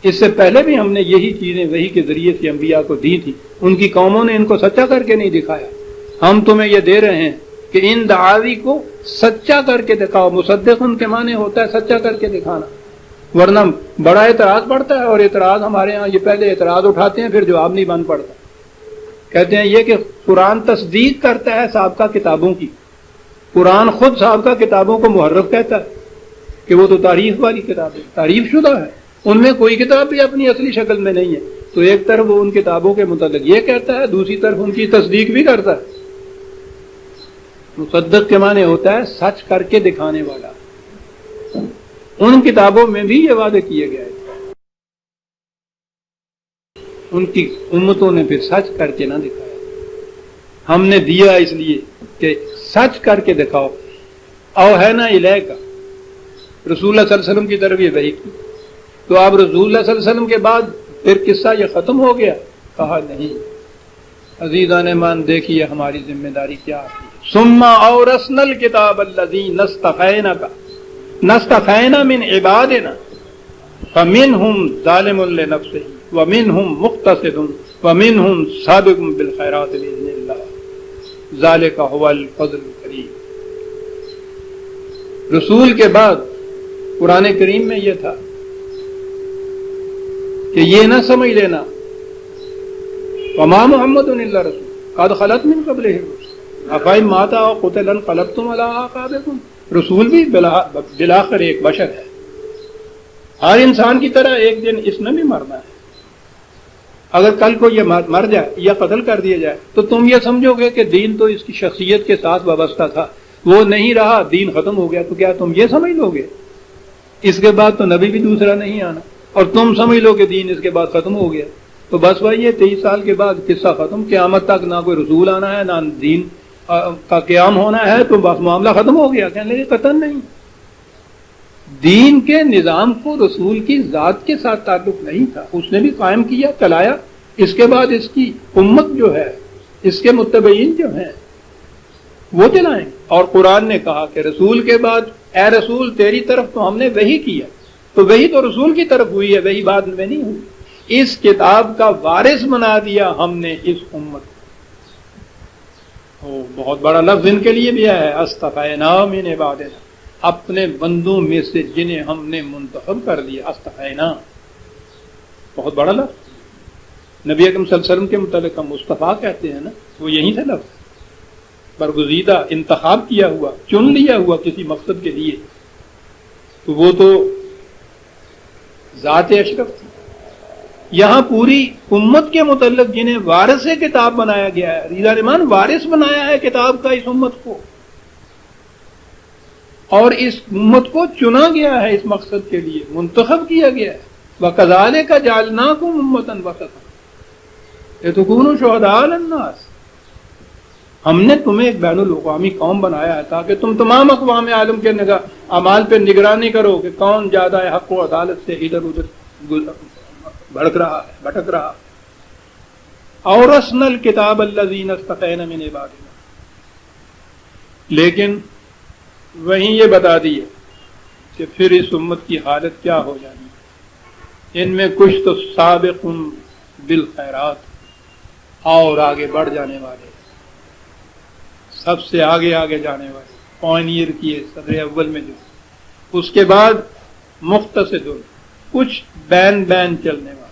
اس سے پہلے بھی ہم نے یہی چیزیں وحی کے ذریعے سے انبیاء کو دی تھی، ان کی قوموں نے ان کو سچا کر کے نہیں دکھایا. ہم تمہیں یہ دے رہے ہیں کہ ان دعاوی کو سچا کر کے دکھاؤ. مصدقن کے معنی ہوتا ہے سچا کر کے دکھانا، ورنہ بڑا اعتراض پڑتا ہے، اور اعتراض ہمارے ہاں یہ پہلے اعتراض اٹھاتے ہیں پھر جواب نہیں بن پڑتا. کہتے ہیں یہ کہ قرآن تصدیق کرتا ہے سابقہ کتابوں کی. قرآن خود سابقہ کتابوں کو محرف کہتا ہے کہ وہ تو تعریف والی کتاب ہے، تعریف شدہ ہے، ان میں کوئی کتاب بھی اپنی اصلی شکل میں نہیں ہے. تو ایک طرف وہ ان کتابوں کے متعلق یہ کہتا ہے، دوسری طرف ان کی تصدیق بھی کرتا ہے. مصدق کے معنی ہوتا ہے سچ کر کے دکھانے والا. ان کتابوں میں بھی یہ وعدے کیے گئے، ان کی امتوں نے پھر سچ کر کے نہ دکھایا. ہم نے دیا اس لیے کہ سچ کر کے دکھاؤ. اوحینا الیک، رسول اللہ صلی اللہ علیہ وسلم کی طرف یہ وحی کی. تو اب رسول اللہ صلی اللہ علیہ وسلم کے بعد پھر قصہ یہ ختم ہو گیا؟ کہا نہیں. عزیزان ایمان دیکھیے ہماری ذمہ داری کیا آتی ہے. ثم اورثنا الکتاب الذین نصطفینا من عبادنا فمنهم ظالم لنفسہ ومنهم مقتصد ومنهم سابق بالخیرات باذن اللہ ذلک هو الفضل الکریم. رسول کے بعد قرآن کریم میں یہ تھا کہ یہ نہ سمجھ لینا وما محمد الا رسول قد خلت من قبلہ افئن مات او قتل انقلبتم علی اعقابکم، رسول بھی بالآخر ایک بشر ہے، ہر انسان کی طرح ایک دن اس نے بھی مرنا ہے۔ اگر کل کو یہ مر جائے یا قتل کر دیا جائے تو تم یہ سمجھو گے کہ دین تو اس کی شخصیت کے ساتھ وابستہ تھا، وہ نہیں رہا، دین ختم ہو گیا، تو کیا تم یہ سمجھ لو گے اس کے بعد تو نبی بھی دوسرا نہیں آنا، اور تم سمجھ لو کہ دین اس کے بعد ختم ہو گیا؟ تو بس بھائی یہ 23 سال کے بعد قصہ ختم، قیامت تک نہ کوئی رسول آنا ہے نہ دین کا قیام ہونا ہے، تو بس معاملہ ختم ہو گیا۔ کہنے لگے قطعاً نہیں، دین کے نظام کو رسول کی ذات کے ساتھ تعلق نہیں تھا، اس نے بھی قائم کیا، چلایا، اس کے بعد اس کی امت جو ہے، اس کے متبعین جو ہیں وہ چلائیں۔ اور قرآن نے کہا کہ رسول کے بعد اے رسول تیری طرف تو ہم نے وحی کیا، تو وحی تو رسول کی طرف ہوئی ہے، وحی بعد میں نہیں ہوئی۔ اس کتاب کا وارث بنا دیا ہم نے اس امت کو۔ بہت بڑا لفظ ان کے لیے بھی ہے، اصطفینا من عبادنا، اپنے بندوں میں سے جنہیں ہم نے منتخب کر دیا، اصطفینا، بہت بڑا لفظ۔ نبی اکرم صلی اللہ علیہ وسلم کے متعلق ہم مصطفیٰ کہتے ہیں نا، وہ یہی سے لفظ، برگزیدہ، انتخاب کیا ہوا، چن لیا ہوا کسی مقصد کے لیے، تو وہ تو ذات اشرف تھی۔ یہاں پوری امت کے متعلق جنہیں وارث کتاب بنایا گیا ہے، ریزا رحمان وارث بنایا ہے کتاب کا اس امت کو، اور اس امت کو چنا گیا ہے اس مقصد کے لیے، منتخب کیا گیا ہے۔ وَكَذَلِكَ جَعَلْنَاكُمْ أُمَّةً وَسَطًا لِتَكُونُوا شُهَدَاءَ عَلَى النَّاسِ، ہم نے تمہیں ایک بین الاقوامی قوم بنایا ہے تاکہ تم تمام اقوام عالم کے اعمال پہ نگرانی کرو کہ کون زیادہ حق و عدالت سے ادھر ادھر بھٹک رہا۔ اورثنا الکتاب الذین اصطفینا من عبادنا، لیکن وہیں یہ بتا دیے کہ پھر اس امت کی حالت کیا ہو جانی ہے۔ ان میں کچھ تو سابق بالخیرات، اور آگے بڑھ جانے والے، سب سے آگے جانے والے، پائنیئر کیے صدر اول میں جو، اس کے بعد مختصر، کچھ بین چلنے والے،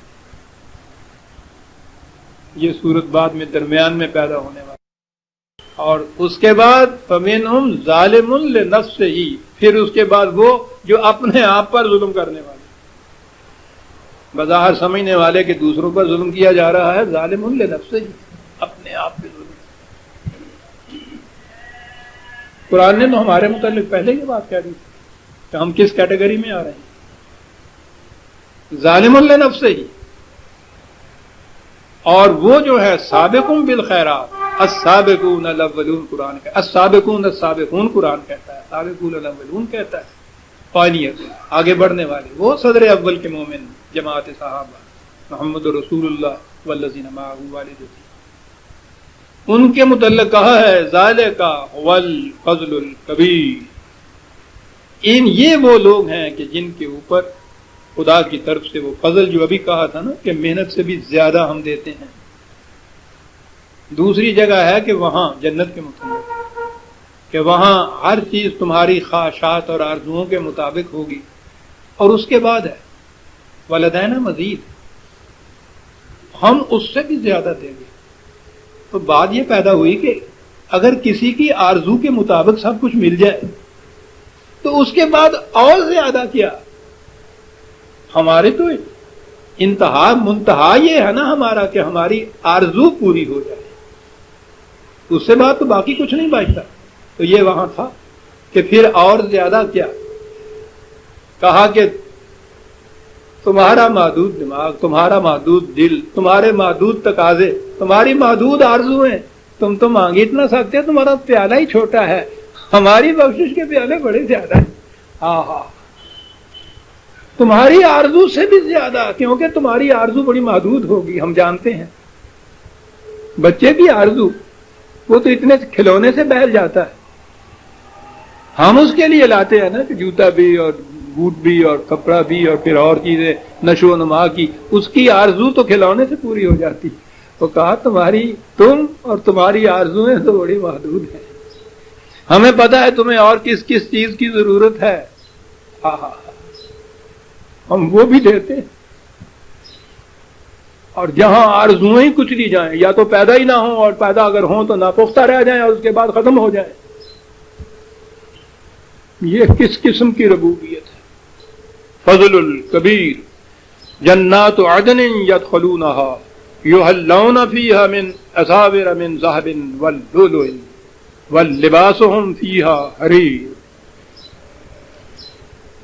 یہ صورت بعد میں درمیان میں پیدا ہونے والی، اور اس کے بعد فمنہم ظالم لنفسہ، پھر اس کے بعد وہ جو اپنے آپ پر ظلم کرنے والے، بظاہر سمجھنے والے کہ دوسروں پر ظلم کیا جا رہا ہے، ظالم لنفسہ، اپنے آپ پہ ظلم۔ قرآن نے تو ہمارے متعلق پہلے یہ بات کہہ دی کہ ہم کس کیٹیگری میں آ رہے ہیں، ظالم لنفسہ، اور وہ جو ہے سابقون بالخیرات، السابقون الاولون، قرآن کا السابقون السابقون قرآن کہتا ہے، سابقون الاولون کہتا ہے، پائنیئر، آگے بڑھنے والے، وہ صدر اول کے مومن، جماعت صحابہ محمد رسول اللہ والذین معہ والے جو تھے، ان کے متعلق کہا ہے ذالک هو الفضل الکبیر، یہ وہ لوگ ہیں کہ جن کے اوپر خدا کی طرف سے وہ فضل، جو ابھی کہا تھا نا کہ محنت سے بھی زیادہ ہم دیتے ہیں۔ دوسری جگہ ہے کہ وہاں جنت کے متعلق کہ وہاں ہر چیز تمہاری خواہشات اور آرزوؤں کے مطابق ہوگی، اور اس کے بعد ہے ولدینا مزید، ہم اس سے بھی زیادہ دیں گے۔ تو بات یہ پیدا ہوئی کہ اگر کسی کی آرزو کے مطابق سب کچھ مل جائے تو اس کے بعد اور زیادہ کیا؟ ہمارے تو منتہا یہ ہے نا ہمارا کہ ہماری آرزو پوری ہو جائے، اس سے بعد تو باقی کچھ نہیں بچتا۔ تو یہ وہاں تھا کہ پھر اور زیادہ کیا؟ کہا کہ تمہارا محدود دماغ، تمہارا محدود دل، تمہارے محدود تقاضے، تمہاری محدود آرزویں، تم تو مانگ ہی نہ سکتے، تمہارا پیالہ ہی چھوٹا ہے، ہماری بخشش کے پیالے بڑے زیادہ ہیں۔ ہاں، تمہاری آرزو سے بھی زیادہ، کیونکہ تمہاری آرزو بڑی محدود ہوگی، ہم جانتے ہیں۔ بچے کی آرزو وہ تو اتنے کھلونے سے بہل جاتا ہے، ہم اس کے لیے لاتے ہیں نا کہ جوتا بھی اور بوٹ بھی اور کپڑا بھی اور پھر اور چیزیں نشو و نما کی، اس کی آرزو تو کھلونے سے پوری ہو جاتی۔ تو کہا تم اور تمہاری آرزویں تو بڑی محدود ہیں، ہمیں پتا ہے تمہیں اور کس کس چیز کی ضرورت ہے، ہم وہ بھی دیتے ہیں۔ اور جہاں آرزوئیں کچلی جائیں، یا تو پیدا ہی نہ ہوں، اور پیدا اگر ہوں تو ناپختہ رہ جائیں اور اس کے بعد ختم ہو جائیں. یہ کس قسم کی ربوبیت ہے؟ فضل الکبیر. جنات عدن يدخلونها يحلون فيها من أساور من ذهب واللؤلؤ واللباسهم فيها حرير.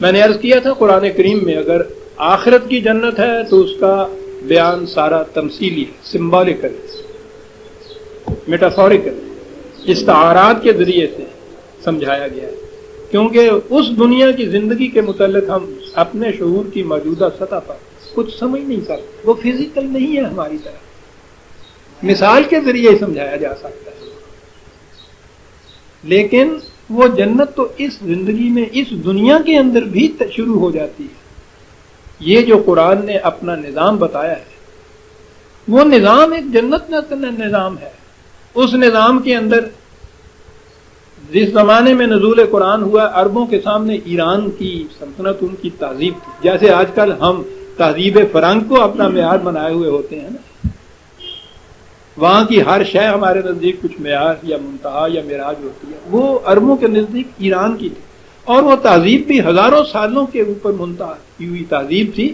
میں نے عرض کیا تھا قرآن کریم میں اگر آخرت کی جنت ہے تو اس کا بیان سارا تمثیلی ہے، سمبولکل، میٹافوریکل، استعارات کے ذریعے سے سمجھایا گیا ہے، کیونکہ اس دنیا کی زندگی کے متعلق ہم اپنے شعور کی موجودہ سطح پر کچھ سمجھ نہیں سکتے. وہ فزیکل نہیں ہے ہماری طرح، مثال کے ذریعے ہی سمجھایا جا سکتا ہے. لیکن وہ جنت تو اس زندگی میں، اس دنیا کے اندر بھی شروع ہو جاتی ہے. یہ جو قرآن نے اپنا نظام بتایا ہے وہ نظام ایک جنت کا نظام ہے. اس نظام کے اندر جس زمانے میں نزول قرآن ہوا، عربوں کے سامنے ایران کی سلطنت ان کی تہذیب تھی. جیسے آج کل ہم تہذیب فرنگ کو اپنا معیار بنائے ہوئے ہوتے ہیں نا، وہاں کی ہر شے ہمارے نزدیک کچھ معیار یا منتہا یا معراج ہوتی ہے. وہ عربوں کے نزدیک ایران کی تھی، اور وہ تہذیب بھی ہزاروں سالوں کے اوپر منتہا کی ہوئی تہذیب تھی.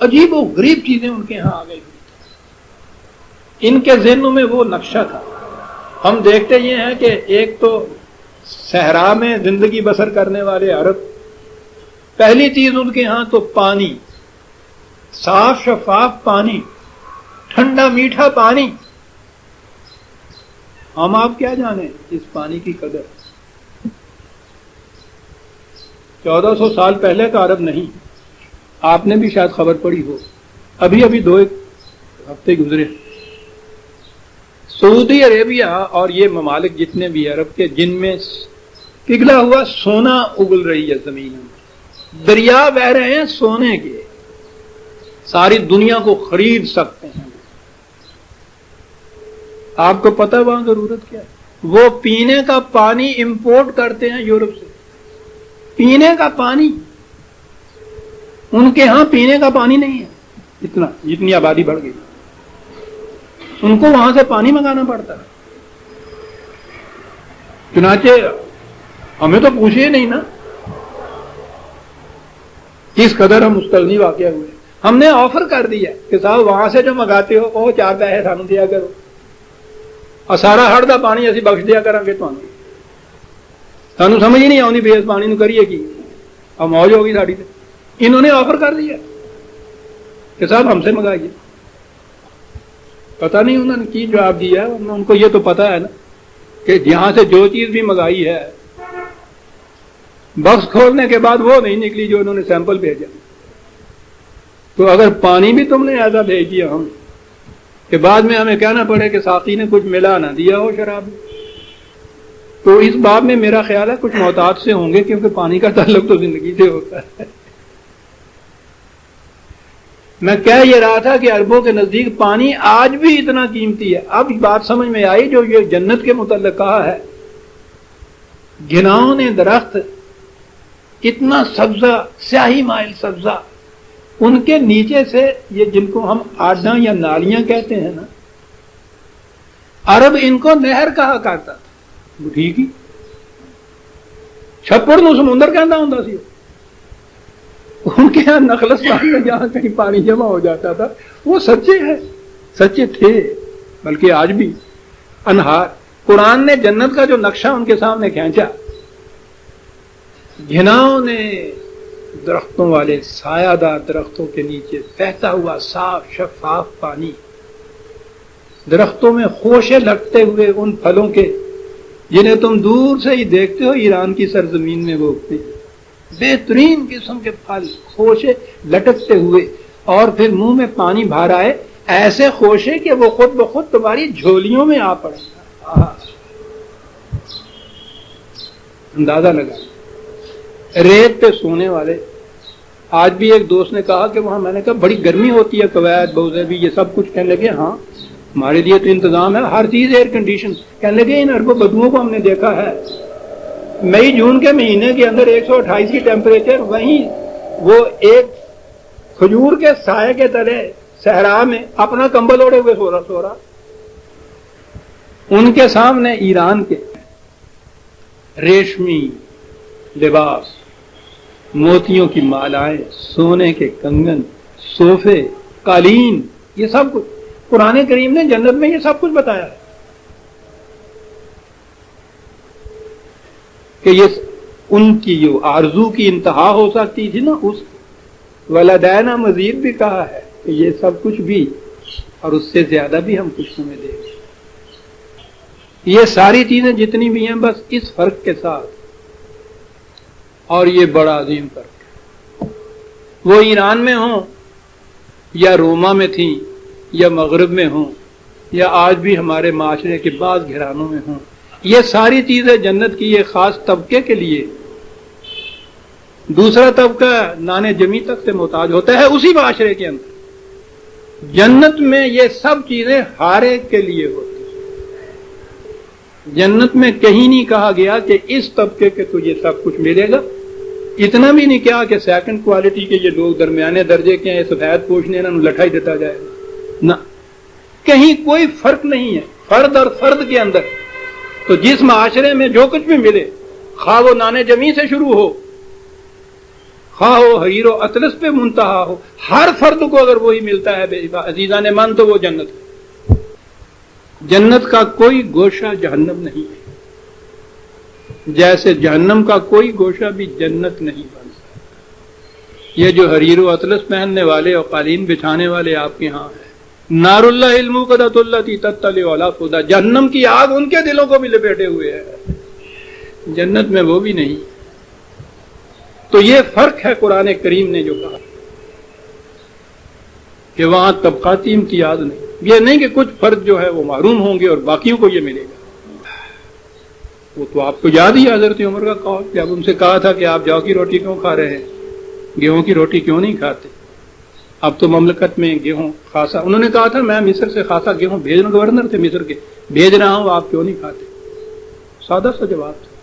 عجیب و غریب چیزیں ان کے ہاں آ گئی. ان کے ذہنوں میں وہ نقشہ تھا. ہم دیکھتے یہ ہیں کہ ایک تو صحرا میں زندگی بسر کرنے والے عرب، پہلی چیز ان کے ہاں تو پانی، صاف شفاف پانی، ٹھنڈا میٹھا پانی. ہم آپ کیا جانیں اس پانی کی قدر. 1400 سال پہلے کا عرب نہیں. آپ نے بھی شاید خبر پڑی ہو، ابھی 2 ہفتے گزرے، سعودی عربیہ اور یہ ممالک جتنے بھی عرب کے، جن میں پگھلا ہوا سونا اگل رہی ہے زمین میں، دریا بہ رہے ہیں سونے کے، ساری دنیا کو خرید سکتے ہیں. آپ کو پتہ وہاں ضرورت کیا ہے؟ وہ پینے کا پانی امپورٹ کرتے ہیں یورپ سے. پینے کا پانی، ان کے ہاں پینے کا پانی نہیں ہے. اتنا جتنی آبادی بڑھ گئی ان کو وہاں سے پانی منگانا پڑتا ہے. چنانچہ ہمیں تو پوچھے نہیں نا کس قدر ہم مستغنی واقع ہوئے. ہم نے آفر کر دیا کہ صاحب وہاں سے جو منگاتے ہو وہ 4 پیسے سانو دیا کرو، اور سارا ہڑ دا پانی اسی بخش دیا کریں گے. سانو سمجھ ہی نہیں آؤں بھی اس پانی نو کریے کی، اور موج ہوگی ساڑی سے. انہوں نے آفر کر دیا کہ صاحب ہم سے منگائیے. پتہ نہیں انہوں نے کی جواب دیا. ان کو یہ تو پتا ہے نا کہ یہاں سے جو چیز بھی منگائی ہے بکس کھولنے کے بعد وہ نہیں نکلی جو انہوں نے سیمپل بھیجا. تو اگر پانی بھی تم نے ایسا بھیج دیا ہم کہ بعد میں ہمیں کہنا پڑے کہ ساقی نے کچھ ملا نہ دیا ہو شراب، تو اس باب میں میرا خیال ہے کچھ محتاط سے ہوں گے، کیونکہ پانی کا تعلق تو زندگی سے ہوتا ہے. میں کہہ یہ رہا تھا کہ عربوں کے نزدیک پانی آج بھی اتنا قیمتی ہے. اب بات سمجھ میں آئی جو یہ جنت کے متعلق کہا ہے. گھناؤں نے درخت اتنا سبزہ، سیاہی مائل سبزہ، ان کے نیچے سے یہ جن کو ہم آڈاں یا نالیاں کہتے ہیں نا، عرب ان کو نہر کہا کرتا تھا. ٹھیک ہی چھپڑ نو سمندر کہنا ہوں سی. ان کے یہاں نخلستان میں جہاں کہیں پانی جمع ہو جاتا تھا وہ سچے ہیں، سچے تھے، بلکہ آج بھی انہار. قرآن نے جنت کا جو نقشہ ان کے سامنے کھینچا، گھناؤں نے درختوں والے سایہ دار درختوں کے نیچے بہتا ہوا صاف شفاف پانی، درختوں میں خوشے لٹکتے ہوئے ان پھلوں کے جنہیں تم دور سے ہی دیکھتے ہو ایران کی سرزمین میں وہ اگتے ہیں، بہترین قسم کے پھل خوشے لٹکتے ہوئے، اور پھر منہ میں پانی بھر آئے، ایسے خوشے کہ وہ خود بخود تمہاری جھولیوں میں آ پڑے. اندازہ لگا. ریت پہ سونے والے. آج بھی ایک دوست نے کہا کہ وہاں، میں نے کہا بڑی گرمی ہوتی ہے، کویت بوزے بھی یہ سب کچھ. کہنے لگے ہاں ہمارے لیے تو انتظام ہے ہر چیز ایئر کنڈیشن. کہنے لگے ان عرب بدوؤں کو ہم نے دیکھا ہے مئی جون کے مہینے کے اندر 128 کی ٹیمپریچر، وہیں وہ ایک کھجور کے سائے کے تلے صحرا میں اپنا کمبل اوڑے ہوئے سو رہا. ان کے سامنے ایران کے ریشمی لباس، موتیوں کی مالائیں، سونے کے کنگن، صوفے، قالین، یہ سب کچھ قرآن کریم نے جنت میں یہ سب کچھ بتایا ہے کہ یہ ان کی جو آرزو کی انتہا ہو سکتی تھی نا، اس ولدینا مزید بھی کہا ہے کہ یہ سب کچھ بھی اور اس سے زیادہ بھی ہم کچھ تمہیں دیں گے. یہ ساری چیزیں جتنی بھی ہیں بس اس فرق کے ساتھ، اور یہ بڑا عظیم فرق ہے. وہ ایران میں ہوں یا روما میں تھیں یا مغرب میں ہوں یا آج بھی ہمارے معاشرے کے بعض گھرانوں میں ہوں، یہ ساری چیزیں جنت کی ایک خاص طبقے کے لیے. دوسرا طبقہ نان جمی تک سے محتاج ہوتا ہے اسی معاشرے کے اندر. جنت میں یہ سب چیزیں ہر ایک کے لیے ہوتی ہیں. جنت میں کہیں نہیں کہا گیا کہ اس طبقے کے تجھے سب کچھ ملے گا. اتنا بھی نہیں کہا کہ سیکنڈ کوالٹی کے یہ لوگ درمیانے درجے کے ہیں، سفید پوچھنے انہوں نے لٹھائی دیتا جائے گا، نہ، کہیں کوئی فرق نہیں ہے فرد اور فرد کے اندر. تو جس معاشرے میں جو کچھ بھی ملے، خواہ وہ نان جمی سے شروع ہو، خواہ وہ حریر و اطلس پہ منتہا ہو، ہر فرد کو اگر وہی ملتا ہے عزیزان من تو وہ جنت ہے. جنت کا کوئی گوشہ جہنم نہیں ہے، جیسے جہنم کا کوئی گوشہ بھی جنت نہیں بن سکتا. یہ جو حریر و اطلس پہننے والے اور قالین بچھانے والے آپ کے ہاں ہیں، نار اللہ الموقدۃ التی تطلع علی افئدہ، جہنم کی آگ ان کے دلوں کو بھی لپیٹے ہوئے ہے، جنت میں وہ بھی نہیں. تو یہ فرق ہے قرآن کریم نے جو کہا کہ وہاں طبقاتی امتیاز نہیں. یہ نہیں کہ کچھ فرد جو ہے وہ محروم ہوں گے اور باقیوں کو یہ ملے گا. وہ تو آپ کو یاد ہی حضرت عمر کا قول، جب ان سے کہا تھا کہ آپ جو کی روٹی کیوں کھا رہے ہیں، گیہوں کی روٹی کیوں نہیں کھاتے؟ اب تو مملکت میں گیہوں خاصا، انہوں نے کہا تھا میں مصر سے خاصا گیہوں بھیج رہا ہوں، گورنر تھے مصر کے، بھیج رہا ہوں، آپ کیوں نہیں کھاتے؟ سادہ سا جواب تھا.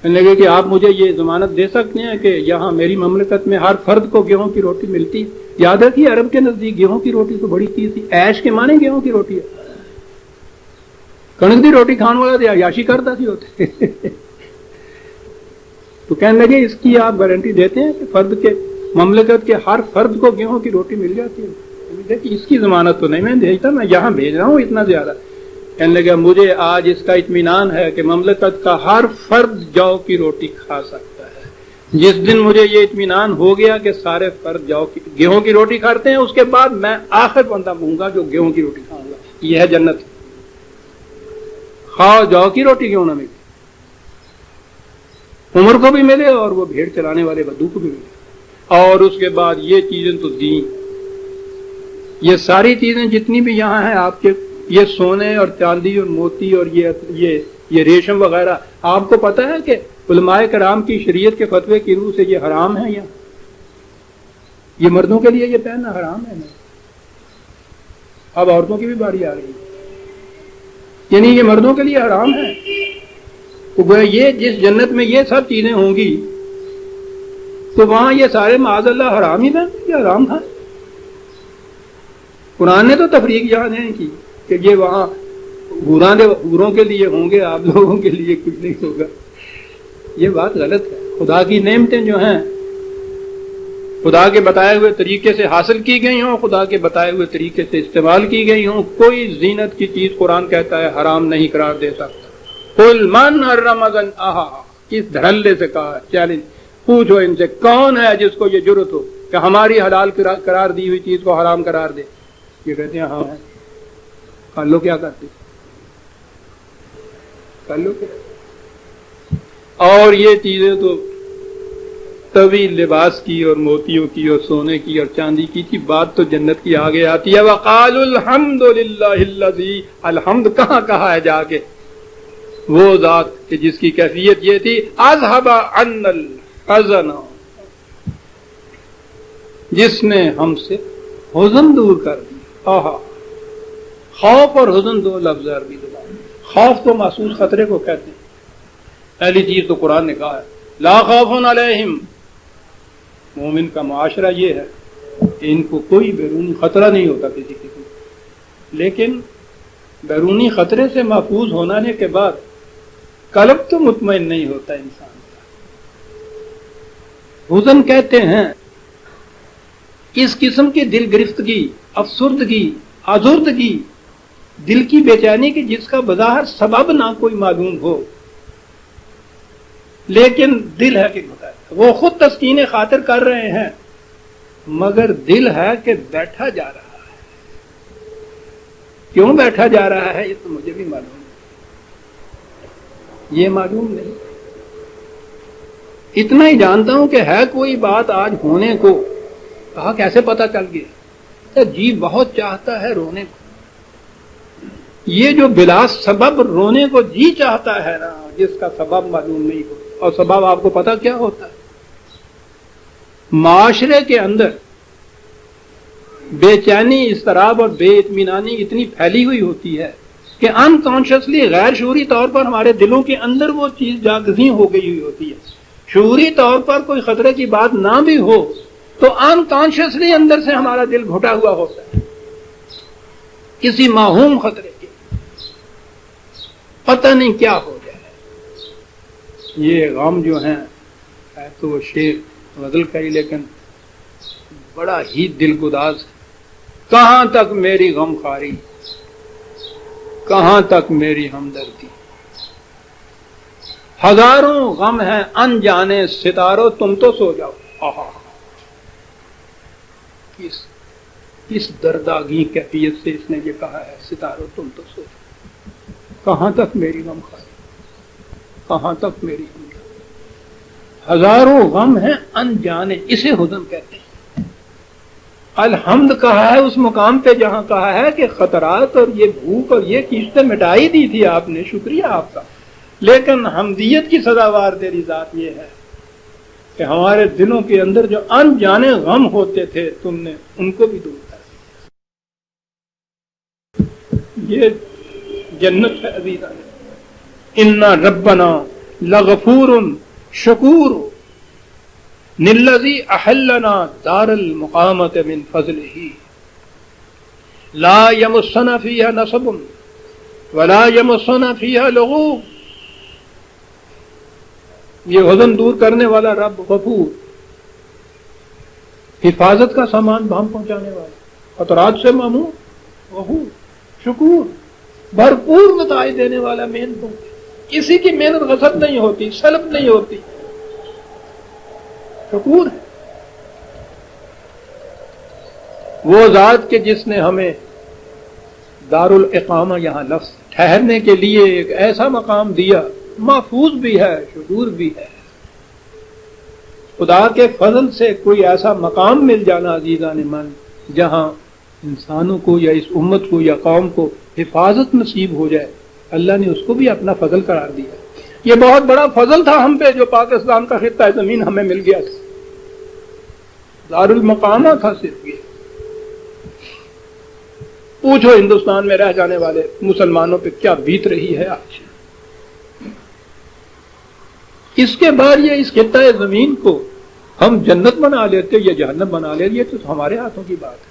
کہنے لگے کہ آپ مجھے یہ ضمانت دے سکتے ہیں کہ یہاں میری مملکت میں ہر فرد کو گیہوں کی روٹی ملتی؟ یاد رکھیے عرب کے نزدیک گیہوں کی روٹی تو بڑی چیز تھی. عیش کے معنی گیہوں کی روٹی ہے، کنک دی روٹی کھان والا تو عیاشی کرتا سی ہوتے. تو کہنے لگے اس کی آپ گارنٹی دیتے ہیں کہ فرد کے مملکت کے ہر فرد کو گیہوں کی روٹی مل جاتی ہے؟ دیکھیے اس کی ضمانت تو نہیں میں بھیجتا، میں یہاں بھیج رہا ہوں اتنا زیادہ. کہنے لگا مجھے آج اس کا اطمینان ہے کہ مملکت کا ہر فرد جو کی روٹی کھا سکتا ہے. جس دن مجھے یہ اطمینان ہو گیا کہ سارے فرد گیہوں کی روٹی کھاتے ہیں، اس کے بعد میں آخر بندہ ہوں گا جو گیہوں کی روٹی کھاؤں گا. یہ ہے جنت. خواہ جو کی روٹی کیوں نہ ملے، عمر کو بھی ملے اور وہ بھیڑ چلانے والے بدو کو بھی ملے. اور اس کے بعد یہ چیزیں تو دیں، یہ ساری چیزیں جتنی بھی یہاں ہیں آپ کے، یہ سونے اور چاندی اور موتی اور یہ ریشم وغیرہ، آپ کو پتہ ہے کہ علماء کرام کی شریعت کے فتوے کی روح سے یہ حرام ہے. یہ مردوں کے لیے یہ پہننا حرام ہے. اب عورتوں کی بھی باری آ رہی ہے، یعنی یہ مردوں کے لیے حرام ہے. تو گویا یہ جس جنت میں یہ سب چیزیں ہوں گی تو وہاں یہ سارے معاذ اللہ حرام ہی پہنتے یا حرام تھا. قرآن نے تو تفریق یہاں نہیں کی کہ یہ وہاں حوروں کے لیے ہوں گے، آپ لوگوں کے لیے کچھ نہیں ہوگا. یہ بات غلط ہے. خدا کی نعمتیں جو ہیں خدا کے بتائے ہوئے طریقے سے حاصل کی گئی ہوں، خدا کے بتائے ہوئے طریقے سے استعمال کی گئی ہوں، کوئی زینت کی چیز قرآن کہتا ہے حرام نہیں قرار دے سکتا. قل من حرم کس دھڑلے سے کہا ہے، چیلنج پوچھو ان سے کون ہے جس کو یہ جرت ہو کہ ہماری حلال قرار دی ہوئی چیز کو حرام قرار دے. یہ کہتے ہیں ہاں ہے. کر لو کیا کرتے، کر لو کیا. اور یہ چیزیں تو طویل لباس کی اور موتیوں کی اور سونے کی اور چاندی کی تھی. بات تو جنت کی آگے آتی ہے. وقالوا الحمد للہ الذی، الحمد کہاں کہا ہے جا کے؟ وہ ذات کہ جس کی کیفیت یہ تھی اذهب عنا الحزن، جس نے ہم سے حزن دور کر دی. خوف اور حزن دو لفظ عربی زبان. خوف تو محسوس خطرے کو کہتے ہیں. پہلی چیز تو قرآن نے کہا ہے لا خوف علیہم، مومن کا معاشرہ یہ ہے ان کو کوئی بیرونی خطرہ نہیں ہوتا کسی قسم کا، لیکن بیرونی خطرے سے محفوظ ہونے کے بعد قلب تو مطمئن نہیں ہوتا انسان کا۔ حزن کہتے ہیں اس قسم کی دل گرفتگی، افسردگی، آزردگی، دل کی بے چینی کی جس کا بظاہر سبب نہ کوئی معلوم ہو، لیکن دل ہے کہ وہ خود تسکین خاطر کر رہے ہیں، مگر دل ہے کہ بیٹھا جا رہا ہے۔ کیوں بیٹھا جا رہا ہے یہ تو مجھے بھی معلوم نہیں، یہ معلوم نہیں۔ اتنا ہی جانتا ہوں کہ ہے کوئی بات آج ہونے کو، کہا کیسے پتا چل گیا؟ جی بہت چاہتا ہے رونے کو۔ یہ جو بلا سبب رونے کو جی چاہتا ہے نا، جس کا سبب معلوم نہیں ہو، اور سبب آپ کو پتا کیا ہوتا ہے؟ معاشرے کے اندر بے چینی، اضطراب اور بے اطمینانی اتنی پھیلی ہوئی ہوتی ہے کہ ان کانشیسلی، غیر شعوری طور پر ہمارے دلوں کے اندر وہ چیز جاگزیں ہو گئی ہوئی ہوتی ہے۔ شعوری طور پر کوئی خطرے کی بات نہ بھی ہو تو ان کانشیسلی اندر سے ہمارا دل گھٹا ہوا ہوتا ہے کسی موہوم خطرے کے، پتہ نہیں کیا ہو جائے۔ یہ غم جو ہیں ہے تو وہ شعر غزل کا ہی، لیکن بڑا ہی دل گداز ہے۔ کہاں تک میری غم خاری، کہاں تک میری ہمدردی، ہزاروں غم ہیں انجانے ستاروں تم تو سو جاؤ۔ آہا، کس درداگی کیفیت سے اس نے یہ کہا ہے، ستاروں تم تو سو جاؤ۔ کہاں تک میری غم خاری، کہاں تک میری ہمدردی، ہزاروں غم ہیں انجانے، اسے حزن کہتے ہیں۔ الحمد کہا ہے اس مقام پہ جہاں کہا ہے کہ خطرات اور یہ بھوک اور یہ چیزیں مٹائی دی تھی آپ نے، شکریہ آپ کا، لیکن حمدیت کی سزاوار تیری ذات یہ ہے کہ ہمارے دلوں کے اندر جو انجانے غم ہوتے تھے تم نے ان کو بھی دور کر دیا۔ یہ جنت ہے عزیزان، ان ربنا لغفور شکور للذی احلنا دار المقامۃ من فضلہ لا یمسنا فیہا نصب ولا یمسنا فیہا لغوب۔ یہ حزن دور کرنے والا رب غفور، حفاظت کا سامان ہم پہنچانے والا، خطرات سے مامون، غفور، شکور، بھرپور نتائج دینے والا محنتوں، کسی کی محنت غصب نہیں ہوتی، سلب نہیں ہوتی، شکور ہے وہ ذات کہ جس نے ہمیں دار الاقامہ، یہاں لفظ ٹھہرنے کے لیے ایک ایسا مقام دیا، محفوظ بھی ہے، شکور بھی ہے۔ خدا کے فضل سے کوئی ایسا مقام مل جانا عزیزان من جہاں انسانوں کو یا اس امت کو یا قوم کو حفاظت نصیب ہو جائے، اللہ نے اس کو بھی اپنا فضل قرار دیا۔ یہ بہت بڑا فضل تھا ہم پہ جو پاکستان کا خطہ زمین ہمیں مل گیا تھا، دار المقامہ تھا صرف یہ۔ پوچھو ہندوستان میں رہ جانے والے مسلمانوں پہ کیا بیت رہی ہے آج۔ اس کے بعد یہ اس خطہ زمین کو ہم جنت بنا لیتے یا جہنم بنا لیتے، یہ تو ہمارے ہاتھوں کی بات ہے۔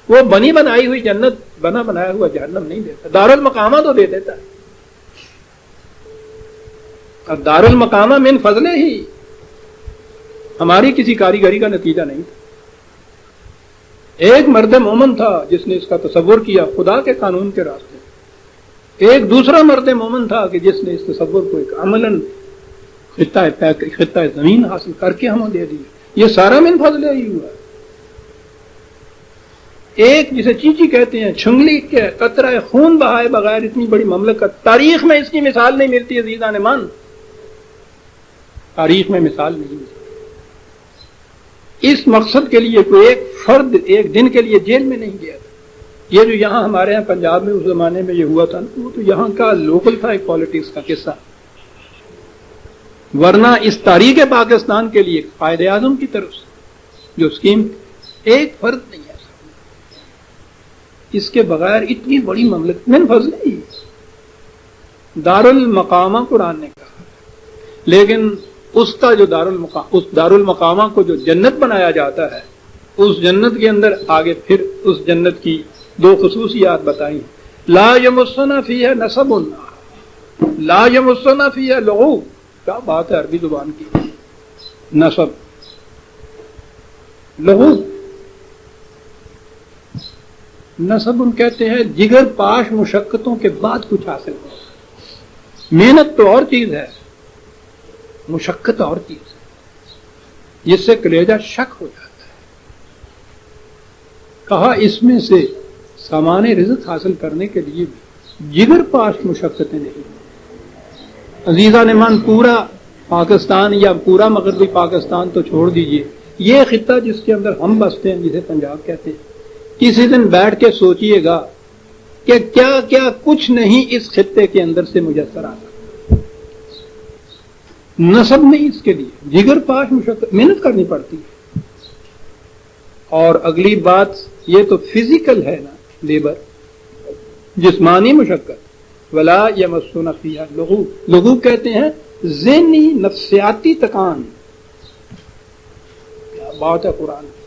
وہ بنی بنائی ہوئی جنت بنا بنایا ہوا جہنم نہیں دیتا، دار المقامہ تو دے دیتا ہے۔ اب دار المقامہ من فضل ہی، ہماری کسی کاریگری کا نتیجہ نہیں تھا۔ ایک مرد مومن تھا جس نے اس کا تصور کیا خدا کے قانون کے راستے، ایک دوسرا مرد مومن تھا کہ جس نے اس تصور کو ایک عملاً خطہ زمین حاصل کر کے ہمیں دے دیا۔ یہ سارا من فضل ہی ہوا۔ ایک جسے چیچی کہتے ہیں، چھنگلی کے قطرہ خون بہائے بغیر اتنی بڑی مملکت، تاریخ میں اس کی مثال نہیں ملتی عزیزان من، تاریخ میں مثال نہیں ملتی۔ اس مقصد کے لیے کوئی ایک فرد ایک دن کے لیے جیل میں نہیں گیا تھا۔ یہ جو یہاں ہمارے یہاں پنجاب میں اس زمانے میں یہ ہوا تھا وہ تو یہاں کا لوکل تھا، ایک پالیٹکس کا قصہ، ورنہ اس تاریخ پاکستان کے لیے قائد اعظم کی طرف سے جو اسکیم ایک فرد نہیں ہے، اس کے بغیر اتنی بڑی مملکت من فضل ہی دار المقامہ قرآن نے کہا، لیکن اس کا جو اس دار المقامہ کو جو جنت بنایا جاتا ہے اس جنت کے اندر آگے پھر اس جنت کی دو خصوصیات بتائیں. لا یمسنا فیہا نصب لا یمسنا فیہا لغوب. کیا بات ہے عربی زبان کی. نصب لغوب. نصب ان کہتے ہیں جگر پاش مشقتوں کے بعد کچھ حاصل ہو. محنت تو اور چیز ہے، مشقت اور چیز ہے، جس سے کلیجہ شک ہو جاتا ہے. کہا اس میں سے سامان رزق حاصل کرنے کے لیے بھی جگر پاش مشقتیں نہیں. عزیزان من، پورا پاکستان یا پورا مغربی پاکستان تو چھوڑ دیجئے، یہ خطہ جس کے اندر ہم بستے ہیں جسے پنجاب کہتے ہیں، کسی دن بیٹھ کے سوچئے گا کہ کیا کیا کچھ نہیں اس خطے کے اندر سے میسر آتا. نصب نہیں اس کے لیے، جگر پاش مشقت، محنت کرنی پڑتی ہے. اور اگلی بات یہ تو فزیکل ہے نا، لیبر، جسمانی مشقت. ولا یمسنا فیہا لغوب. لغوب کہتے ہیں ذہنی نفسیاتی تکان. کیا بات ہے قرآن کی.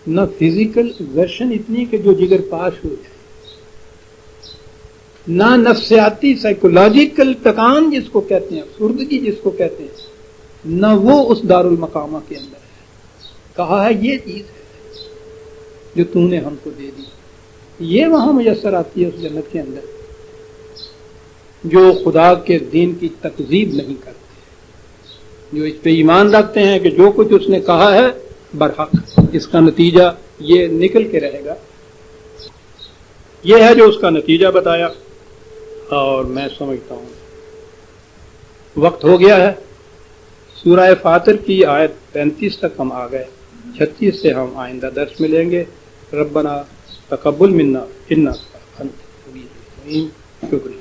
نہ فزیکل ایگزرشن اتنی کہ جو جگر پاش ہو جائے، نہ نفسیاتی سائیکولوجیکل تکان جس کو کہتے ہیں، افسردگی جس کو کہتے ہیں، نہ وہ اس دار المقامہ کے اندر ہے. کہا ہے یہ چیز ہے جو تو نے ہم کو دے دی، یہ وہاں میسر آتی ہے اس جنت کے اندر. جو خدا کے دین کی تکذیب نہیں کرتے، جو اس پہ ایمان رکھتے ہیں کہ جو کچھ اس نے کہا ہے برحق، اس کا نتیجہ یہ نکل کے رہے گا. یہ ہے جو اس کا نتیجہ بتایا. اور میں سمجھتا ہوں وقت ہو گیا ہے. سورہ فاطر کی آیت 35 تک ہم آ گئے. 36 سے ہم آئندہ درس ملیں گے. ربنا تقبل منا انک انت السمیع العلیم. شکریہ.